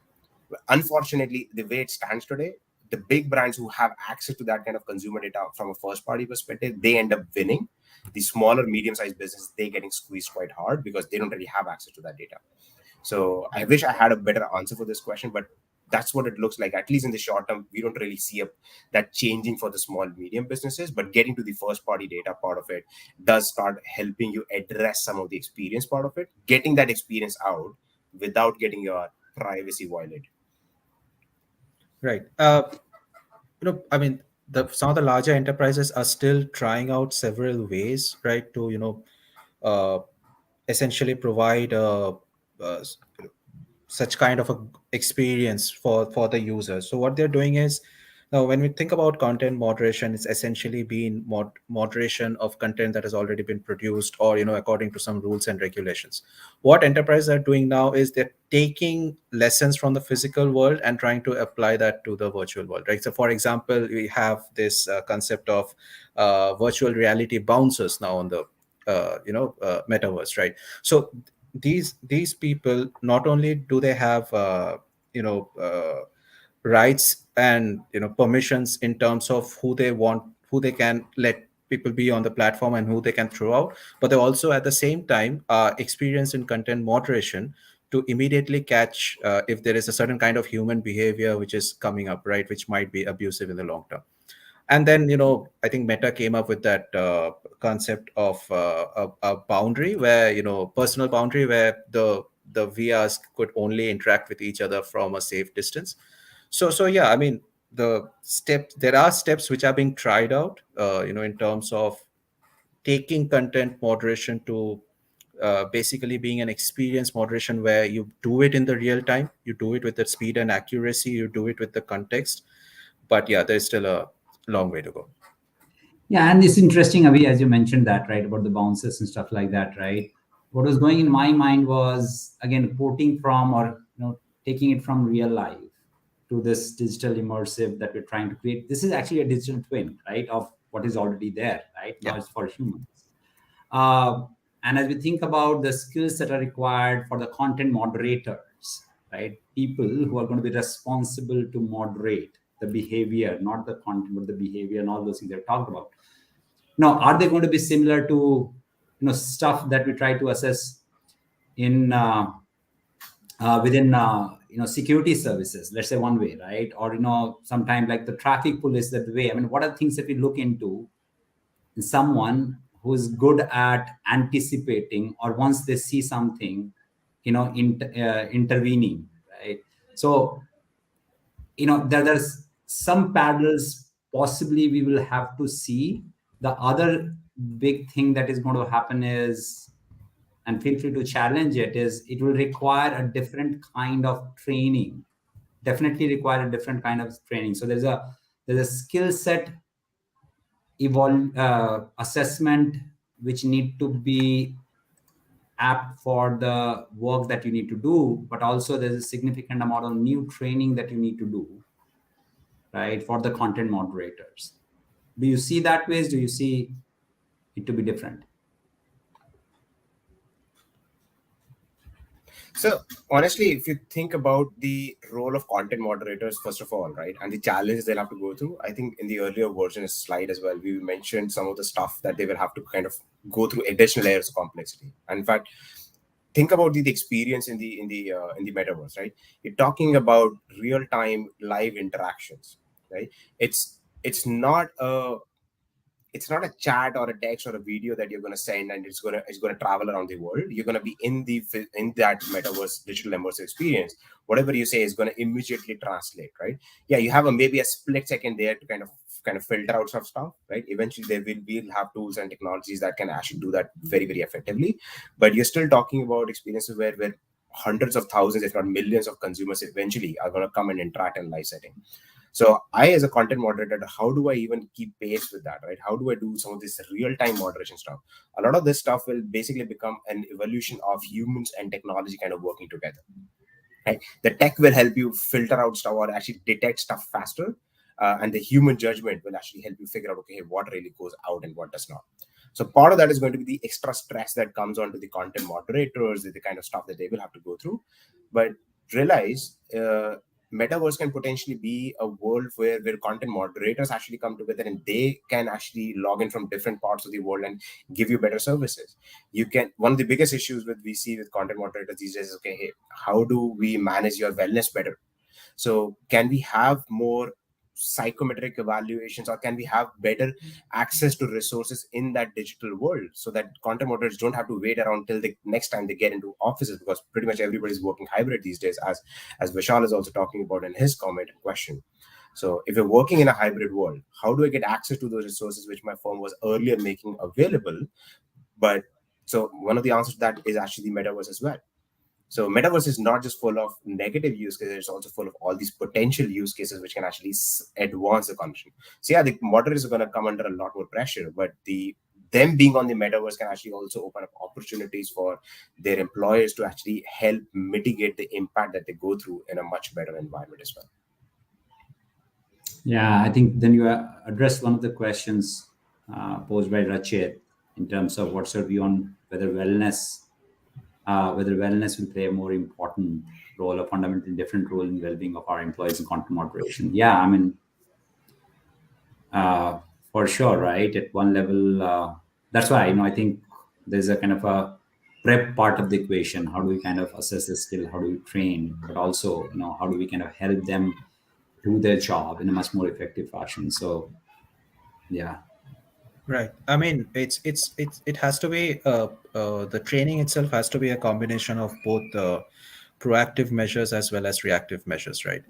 [SPEAKER 2] Unfortunately, the way it stands today, the big brands who have access to that kind of consumer data from a first party perspective, they end up winning. The smaller medium sized businesses, they getting squeezed quite hard because they don't really have access to that data. So I wish I had a better answer for this question, but that's what it looks like. At least in the short term, we don't really see that changing for the small medium businesses. But getting to the first party data part of it does start helping you address some of the experience part of it, getting that experience out without getting your privacy violated.
[SPEAKER 3] Right. I mean, some of the larger enterprises are still trying out several ways, right, to uh, essentially provide uh, such kind of a experience for the user. So what they're doing is, now when we think about content moderation, it's essentially been moderation of content that has already been produced, or according to some rules and regulations. What enterprises are doing now is they're taking lessons from the physical world and trying to apply that to the virtual world, right? So for example, we have this concept of virtual reality bouncers now on the metaverse, right? So these people, not only do they have you know uh, rights and permissions in terms of who they can let people be on the platform and who they can throw out, but they also at the same time are experienced in content moderation to immediately catch if there is a certain kind of human behavior which is coming up, right, which might be abusive in the long term. And then I think Meta came up with that concept of a boundary where personal boundary where the VRs could only interact with each other from a safe distance. So yeah, I mean, there are steps which are being tried out in terms of taking content moderation to basically being an experience moderation where you do it in the real time, you do it with the speed and accuracy, you do it with the context. But yeah, there's still a long way to go.
[SPEAKER 1] Yeah, and it's interesting, Avi, as you mentioned that, right, about the bounces and stuff like that, right? What was going in my mind was, again, quoting from, or taking it from real life to this digital immersive that we're trying to create. This is actually a digital twin, right, of what is already there, right? Now
[SPEAKER 3] Yeah.
[SPEAKER 1] it's for humans. Uh, and as we think about the skills that are required for the content moderators, right, people who are going to be responsible to moderate the behavior, not the content, but the behavior and all those things they've talked about. Now, are they going to be similar to stuff that we try to assess in within security services? Let's say one way, right? Or sometimes like the traffic police that way. I mean, what are the things that we look into in someone who is good at anticipating, or once they see something, intervening, right? So there's some parallels possibly we will have to see. The other big thing that is going to happen is, and feel free to challenge it, is it will require a different kind of training. Definitely require a different kind of training. So there's a skill set assessment which need to be apt for the work that you need to do, but also there's a significant amount of new training that you need to do, right, for the content moderators. Do you see that ways? Do you see it to be different?
[SPEAKER 2] So honestly, if you think about the role of content moderators, first of all, right, and the challenges they'll have to go through, I think in the earlier version slide as well, we mentioned some of the stuff that they will have to kind of go through additional layers of complexity. And in fact, think about the experience in the metaverse, right? You're talking about real time live interactions, right? It's not a chat or a text or a video that you're going to send and it's going to travel around the world. You're going to be in that metaverse digital immersive experience. Whatever you say is going to immediately translate, right? Yeah, you have maybe a split second there to kind of kind of filter out some stuff, right? Eventually we'll have tools and technologies that can actually do that very, very effectively. But you're still talking about experiences where hundreds of thousands, if not millions of consumers eventually are going to come and interact in live setting. So I, as a content moderator, how do I even keep pace with that, right? How do I do some of this real-time moderation stuff? A lot of this stuff will basically become an evolution of humans and technology kind of working together. Right? The tech will help you filter out stuff or actually detect stuff faster, and the human judgment will actually help you figure out, okay, hey, what really goes out and what does not. So part of that is going to be the extra stress that comes onto the content moderators, the kind of stuff that they will have to go through. But realize, metaverse can potentially be a world where content moderators actually come together and they can actually log in from different parts of the world and give you better services. You can, one of the biggest issues with we see with content moderators these days is, okay, hey, how do we manage your wellness better? So can we have more psychometric evaluations, or can we have better access to resources in that digital world so that content moderators don't have to wait around till the next time they get into offices, because pretty much everybody's working hybrid these days, as Vishal is also talking about in his comment and question. So if you're working in a hybrid world, how do I get access to those resources which my firm was earlier making available? But so one of the answers to that is actually the metaverse as well. So metaverse is not just full of negative use cases; it's also full of all these potential use cases which can actually advance the condition. So yeah, the moderators are going to come under a lot more pressure, but them being on the metaverse can actually also open up opportunities for their employers to actually help mitigate the impact that they go through in a much better environment as well.
[SPEAKER 1] Yeah, I think then you addressed one of the questions posed by Rachit in terms of what's your view on whether wellness will play a more important role, a fundamentally different role in well-being of our employees in content moderation. Yeah, I mean, for sure, right? At one level, that's why I think there's a kind of a prep part of the equation. How do we kind of assess the skill? How do we train? But also, how do we kind of help them do their job in a much more effective fashion? So, yeah.
[SPEAKER 3] Right. I mean, it has to be the training itself has to be a combination of both proactive measures as well as reactive measures, right?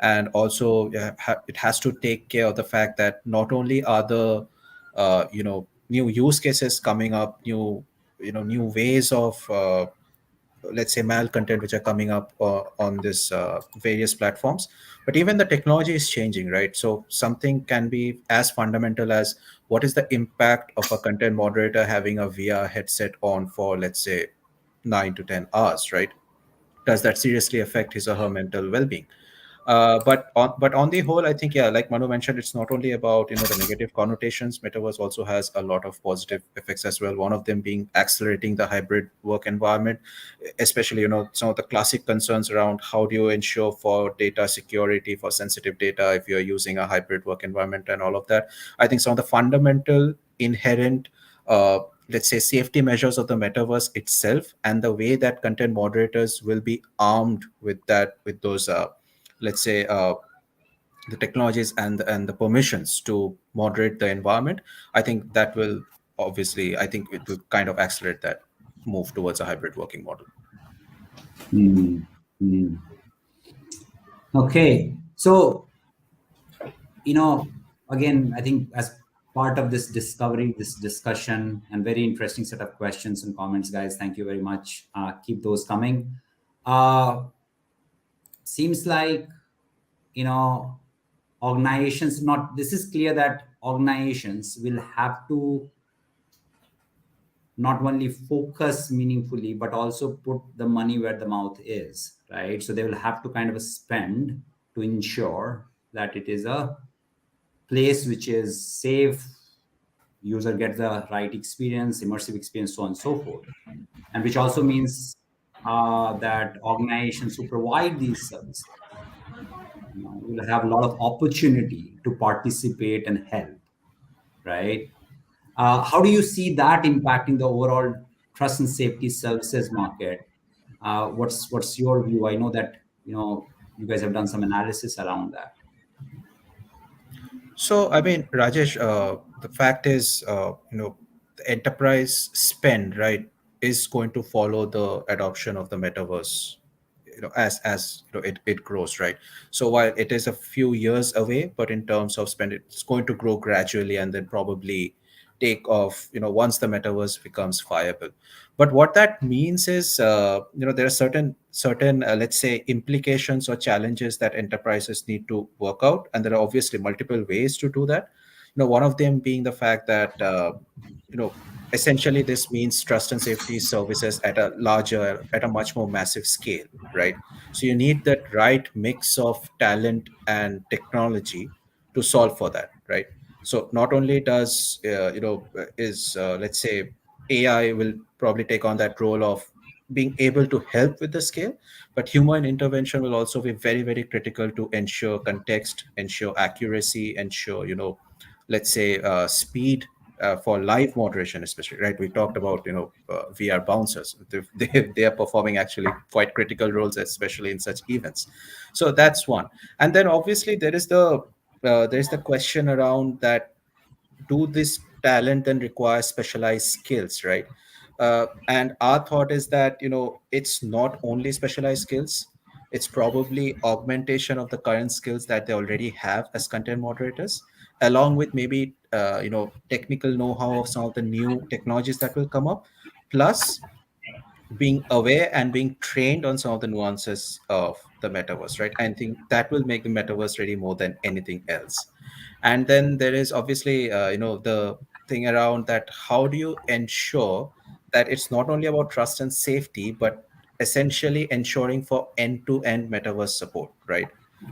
[SPEAKER 3] And also, it has to take care of the fact that not only are the new use cases coming up, new ways of let's say malcontent which are coming up on this various platforms, but even the technology is changing, right? So something can be as fundamental as what is the impact of a content moderator having a VR headset on for, let's say, 9 to 10 hours, right? Does that seriously affect his or her mental well-being? But on the whole, I think, yeah, like Manu mentioned, it's not only about the negative connotations. Metaverse also has a lot of positive effects as well. One of them being accelerating the hybrid work environment, especially some of the classic concerns around how do you ensure for data security for sensitive data if you're using a hybrid work environment and all of that. I think some of the fundamental inherent let's say safety measures of the metaverse itself, and the way that content moderators will be armed with those let's say the technologies and the permissions to moderate the environment, I think that will obviously, I think it will kind of accelerate that move towards a hybrid working model.
[SPEAKER 1] Mm, mm. Okay. So, again, I think as part of this discovery, this discussion, and very interesting set of questions and comments, guys, thank you very much. Keep those coming. Seems like, organizations, this is clear that organizations will have to not only focus meaningfully, but also put the money where the mouth is, right? So they will have to kind of spend to ensure that it is a place which is safe, user gets the right experience, immersive experience, so on and so forth. And which also means that organizations who provide these services will have a lot of opportunity to participate and help, right? How do you see that impacting the overall trust and safety services market? What's your view? I know that you guys have done some analysis around that.
[SPEAKER 3] So, I mean, Rajesh, the fact is, the enterprise spend, right, is going to follow the adoption of the metaverse. it grows, right? So while it is a few years away, but in terms of spend, it's going to grow gradually and then probably take off, once the metaverse becomes viable. But what that means is, there are certain let's say implications or challenges that enterprises need to work out, and there are obviously multiple ways to do that. One of them being the fact that you know essentially this means trust and safety services at a much more massive scale, right? So you need that right mix of talent and technology to solve for that, right? So not only does is let's say AI will probably take on that role of being able to help with the scale, but human intervention will also be very, very critical to ensure context, ensure accuracy, ensure let's say speed, for live moderation especially, right? We talked about VR bouncers. They are performing actually quite critical roles, especially in such events. So that's one. And then obviously there is the question around that, do this talent then require specialized skills, right? And our thought is that it's not only specialized skills, it's probably augmentation of the current skills that they already have as content moderators, along with maybe technical know-how of some of the new technologies that will come up, plus being aware and being trained on some of the nuances of the metaverse, right? I think that will make the metaverse ready more than anything else. And then there is obviously the thing around that, how do you ensure that it's not only about trust and safety, but essentially ensuring for end-to-end metaverse support, right?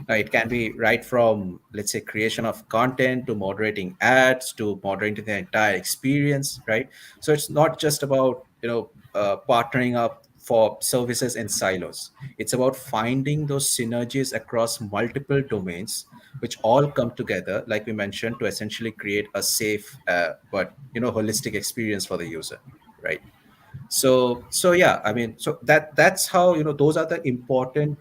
[SPEAKER 3] It can be right from, let's say, creation of content to moderating ads to moderating the entire experience, right? So it's not just about partnering up for services in silos. It's about finding those synergies across multiple domains, which all come together, like we mentioned, to essentially create a safe but holistic experience for the user, right? So yeah, I mean, so that's how those are the important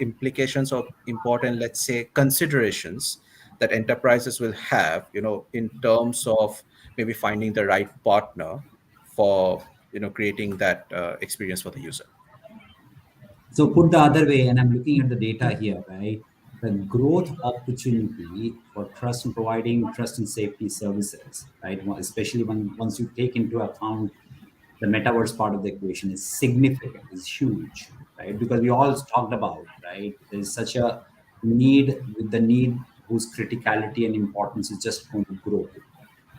[SPEAKER 3] implications or important, let's say, considerations that enterprises will have in terms of maybe finding the right partner for creating that experience for the user.
[SPEAKER 1] So put the other way, and I'm looking at the data here, right? The growth opportunity for trust and providing trust and safety services, right? Especially when once you take into account the metaverse part of the equation is significant, is huge, right? Because we all talked about, right? There's such a need with the need whose criticality and importance is just going to grow,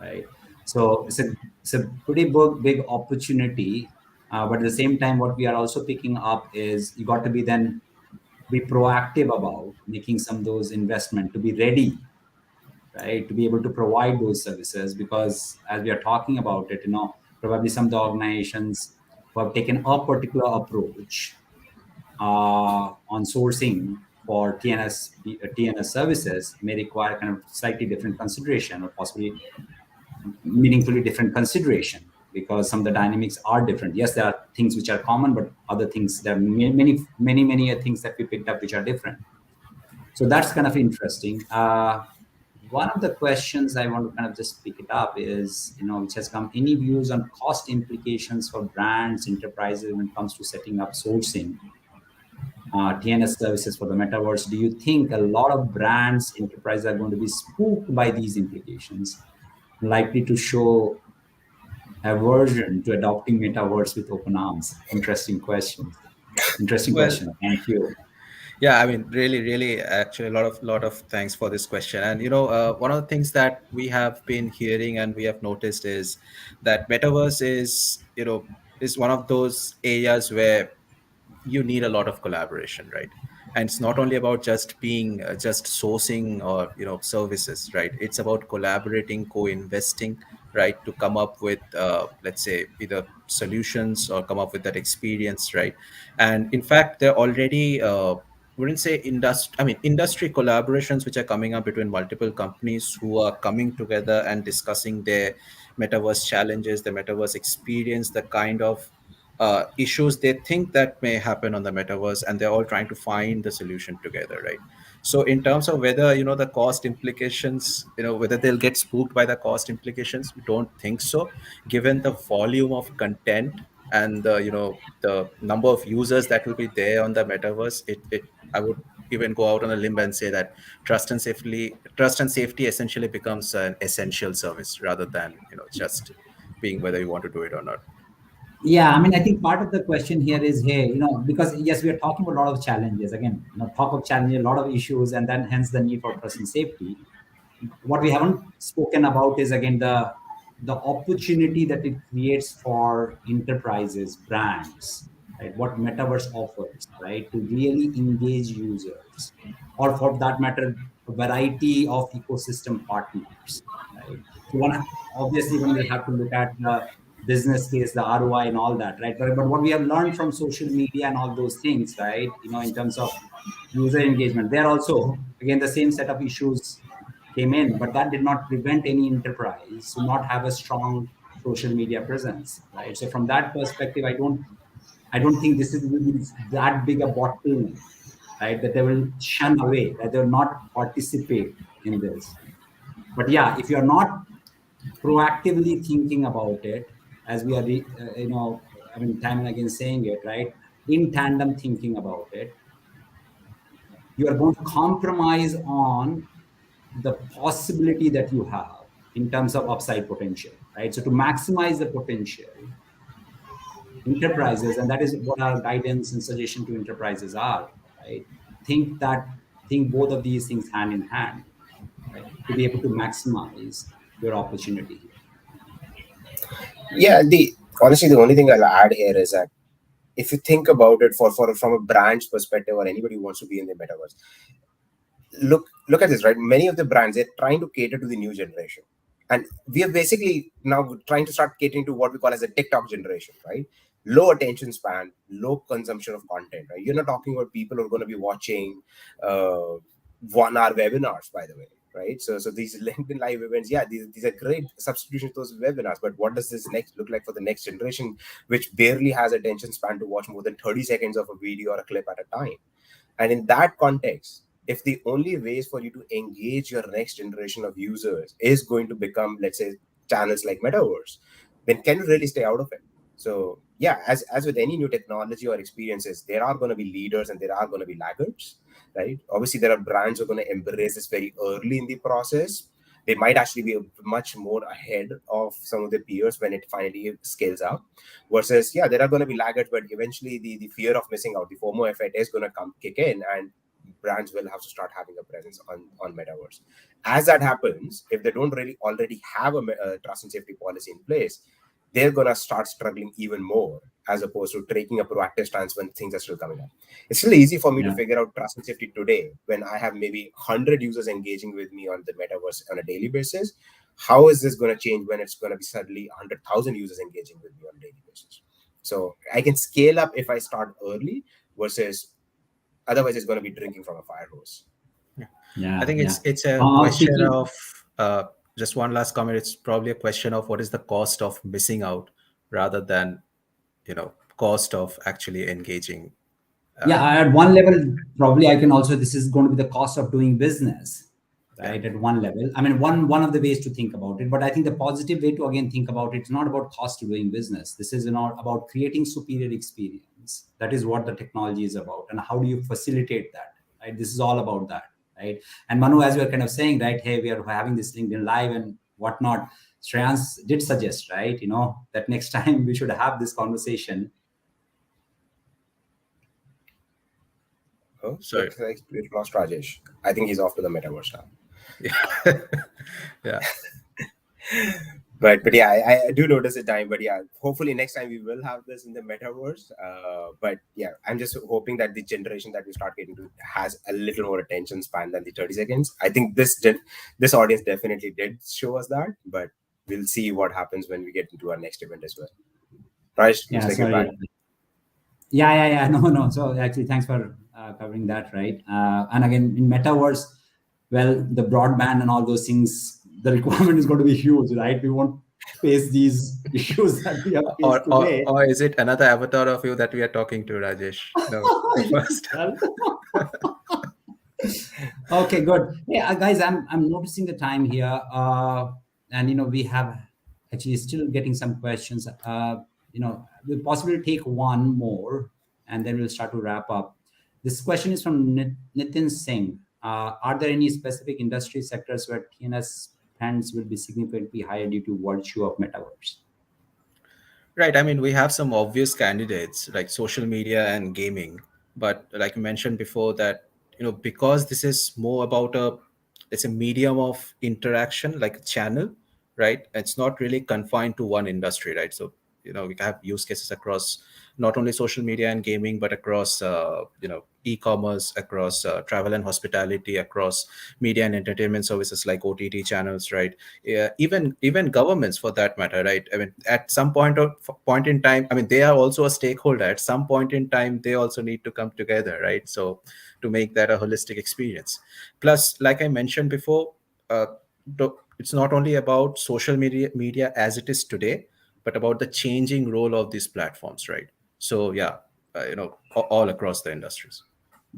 [SPEAKER 1] right? So it's a pretty big opportunity, but at the same time, what we are also picking up is you got to be then be proactive about making some of those investment to be ready, right, to be able to provide those services. Because as we are talking about it, probably some of the organizations who have taken a particular approach on sourcing for TNS services may require kind of slightly different consideration or possibly meaningfully different consideration because some of the dynamics are different. Yes, there are things which are common, but other things, there are many things that we picked up which are different. So that's kind of interesting. One of the questions I want to kind of just pick it up is, which has come, any views on cost implications for brands, enterprises when it comes to setting up sourcing TNS services for the metaverse? Do you think a lot of brands, enterprises are going to be spooked by these implications, likely to show aversion to adopting metaverse with open arms? Interesting questions. Interesting
[SPEAKER 3] Well,
[SPEAKER 1] question. Thank you.
[SPEAKER 3] yeah, I mean, really, really, actually, a lot of thanks for this question. And one of the things that we have been hearing and we have noticed is that metaverse is one of those areas where you need a lot of collaboration, right? And it's not only about just being just sourcing or services, right? It's about collaborating, co-investing, right, to come up with let's say either solutions or come up with that experience, right? And in fact, they're already wouldn't say industry, I mean industry collaborations which are coming up between multiple companies who are coming together and discussing their metaverse challenges, the metaverse experience, the kind of issues they think that may happen on the metaverse, and they're all trying to find the solution together, right? So in terms of whether the cost implications, whether they'll get spooked by the cost implications, we don't think so, given the volume of content and the number of users that will be there on the metaverse, it I would even go out on a limb and say that trust and safety essentially becomes an essential service rather than just being whether you want to do it or not.
[SPEAKER 1] Yeah, I mean, I think part of the question here is, hey, because yes, we are talking about a lot of challenges. Again, talk of challenge, a lot of issues, and then hence the need for trust and safety. What we haven't spoken about is again the opportunity that it creates for enterprises, brands, right? What metaverse offers, right, to really engage users, or for that matter, a variety of ecosystem partners, right? So one obviously one will have to look at the business case, the ROI, and all that, right? But what we have learned from social media and all those things, right? In terms of user engagement, there also again the same set of issues came in, but that did not prevent any enterprise to not have a strong social media presence, right? So from that perspective, I don't think this is really that big a bottleneck, right? That they will shun away, that they will not participate in this. But yeah, if you are not proactively thinking about it, as we are, I mean, time and again saying it, right? In tandem thinking about it, you are going to compromise on the possibility that you have in terms of upside potential, right? So to maximize the potential, enterprises, and that is what our guidance and suggestion to enterprises are, right? Think both of these things hand in hand, right? To be able to maximize your opportunity here.
[SPEAKER 2] Yeah, the honestly, the only thing I'll add here is that if you think about it for from a brand's perspective or anybody who wants to be in the metaverse, look at this, right? Many of the brands, they're trying to cater to the new generation, and we are basically now trying to start catering to what we call as a TikTok generation, right? Low attention span, low consumption of content, right? You're not talking about people who are going to be watching 1 hour webinars, by the way, right? So these LinkedIn live events, yeah, these are great substitutions to those webinars, but what does this next look like for the next generation, which barely has attention span to watch more than 30 seconds of a video or a clip at a time? And in that context, if the only ways for you to engage your next generation of users is going to become, let's say, channels like Metaverse, then can you really stay out of it? So yeah, as with any new technology or experiences, there are going to be leaders and there are going to be laggards, right? Obviously, there are brands who are going to embrace this very early in the process. They might actually be much more ahead of some of their peers when it finally scales up. Versus, yeah, there are going to be laggards, but eventually the fear of missing out, the FOMO effect is going to come kick in, and brands will have to start having a presence on metaverse. As that happens, if they don't really already have a trust and safety policy in place, they're going to start struggling even more, as opposed to taking a proactive stance when things are still coming up. It's still easy for me to
[SPEAKER 1] Yeah.
[SPEAKER 2] figure out trust and safety today when I have maybe 100 users engaging with me on the metaverse on a daily basis. How is this going to change when it's going to be suddenly 100,000 users engaging with me on a daily basis? So I can scale up if I start early, versus otherwise it's going to be drinking from a fire hose.
[SPEAKER 3] I
[SPEAKER 1] Yeah,
[SPEAKER 3] think
[SPEAKER 1] yeah.
[SPEAKER 3] it's a question
[SPEAKER 1] Speaking,
[SPEAKER 3] of just one last comment. It's probably a question of what is the cost of missing out rather than cost of actually engaging.
[SPEAKER 1] yeah, at one level, probably I can also, this is going to be the cost of doing business,
[SPEAKER 3] Yeah,
[SPEAKER 1] right? At one level, I mean, one of the ways to think about it. But I think the positive way to again think about it's not about cost of doing business. This is not about creating superior experience. That is what the technology is about, and how do you facilitate that, right? This is all about that, right? And Manu, as we are kind of saying, right, hey, we are having this LinkedIn live and whatnot. Shreyans did suggest, right, that next time we should have this conversation.
[SPEAKER 2] Oh,
[SPEAKER 3] sorry.
[SPEAKER 2] looks like we've lost Rajesh. I think he's off to the metaverse now.
[SPEAKER 3] Yeah, yeah.
[SPEAKER 2] But yeah, I do notice the time. But yeah, hopefully next time we will have this in the metaverse. But yeah, I'm just hoping that the generation that we start getting to has a little more attention span than the 30 seconds. I think this audience definitely did show us that, but we'll see what happens when we get into our next event as well. Raj, looks
[SPEAKER 1] Yeah,
[SPEAKER 2] like you're back.
[SPEAKER 1] sorry. Yeah. No. So actually, thanks for covering that, right? And again, in metaverse, well, the broadband and all those things, the requirement is going to be huge, right? We won't face these issues that we have
[SPEAKER 3] Or,
[SPEAKER 1] faced
[SPEAKER 3] or
[SPEAKER 1] today.
[SPEAKER 3] or is it another avatar of you that we are talking to, Rajesh? No, the first.
[SPEAKER 1] Well, okay, good. Yeah, guys, I'm noticing the time here, and we have actually still getting some questions. we'll possibly take one more, and then we'll start to wrap up. This question is from Nitin Singh. Are there any specific industry sectors where TNS spends will be significantly higher due to virtue of metaverse?
[SPEAKER 3] Right. I mean, we have some obvious candidates like social media and gaming, but like you mentioned before, that because this is more about it's a medium of interaction, like a channel, right? It's not really confined to one industry, right? So we have use cases across not only social media and gaming, but across e-commerce, across travel and hospitality, across media and entertainment services like OTT channels, right? Yeah, even governments for that matter, right? I mean, at some point in time, I mean, they are also a stakeholder. At some point in time, they also need to come together, right? So to make that a holistic experience. Plus, like I mentioned before, it's not only about social media as it is today, but about the changing role of these platforms, right? So yeah, all across the industries.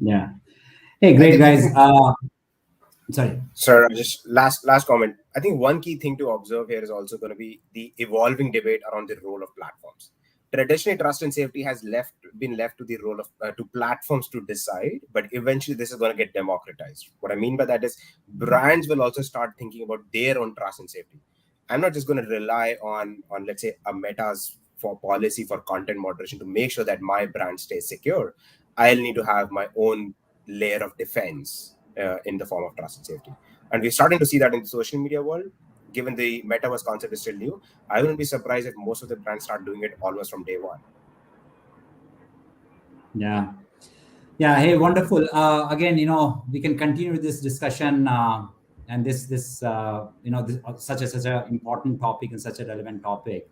[SPEAKER 1] Yeah. Hey,
[SPEAKER 2] I
[SPEAKER 1] great
[SPEAKER 2] think
[SPEAKER 1] guys. Sorry.
[SPEAKER 2] Sir, just last comment. I think one key thing to observe here is also going to be the evolving debate around the role of platforms. Traditionally, trust and safety has been left to the role of to platforms to decide, but eventually this is going to get democratized. What I mean by that is brands will also start thinking about their own trust and safety. I'm not just going to rely on let's say a Meta's for policy for content moderation to make sure that my brand stays secure. I'll need to have my own layer of defense in the form of trust and safety. And we're starting to see that in the social media world. Given the metaverse concept is still new, I wouldn't be surprised if most of the brands start doing it almost from day one.
[SPEAKER 1] Yeah. Yeah. Hey, wonderful. Again, we can continue this discussion, and this such a important topic and such a relevant topic.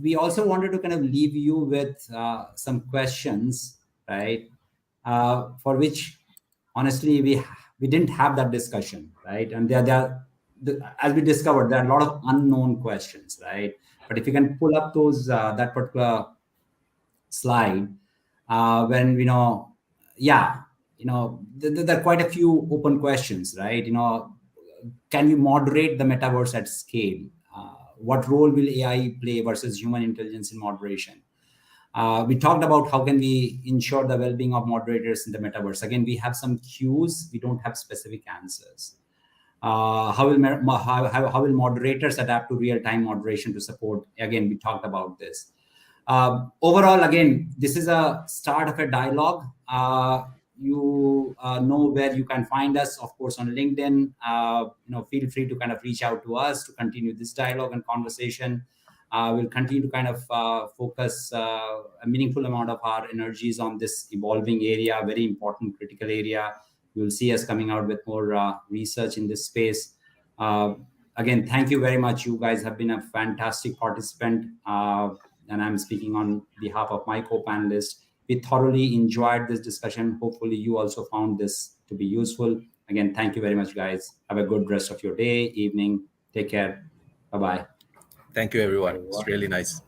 [SPEAKER 1] We also wanted to kind of leave you with some questions, right? For which, honestly, we didn't have that discussion, right? And as we discovered, there are a lot of unknown questions, right? But if you can pull up those that particular slide, when yeah, there are quite a few open questions, right? Can you moderate the metaverse at scale? What role will AI play versus human intelligence in moderation? We talked about how can we ensure the well-being of moderators in the metaverse. Again, we have some cues, we don't have specific answers. How will moderators adapt to real-time moderation to support? Again, we talked about this. Overall, again, this is a start of a dialogue. You know where you can find us, of course, on LinkedIn. Feel free to kind of reach out to us to continue this dialogue and conversation. We'll continue to kind of focus a meaningful amount of our energies on this evolving area, very important, critical area. You'll see us coming out with more research in this space. Again, thank you very much. You guys have been a fantastic participant. And I'm speaking on behalf of my co-panelists. We thoroughly enjoyed this discussion. Hopefully you also found this to be useful. Again, thank you very much, guys. Have a good rest of your day, evening. Take care. Bye-bye.
[SPEAKER 3] Thank you, everyone. It's really nice.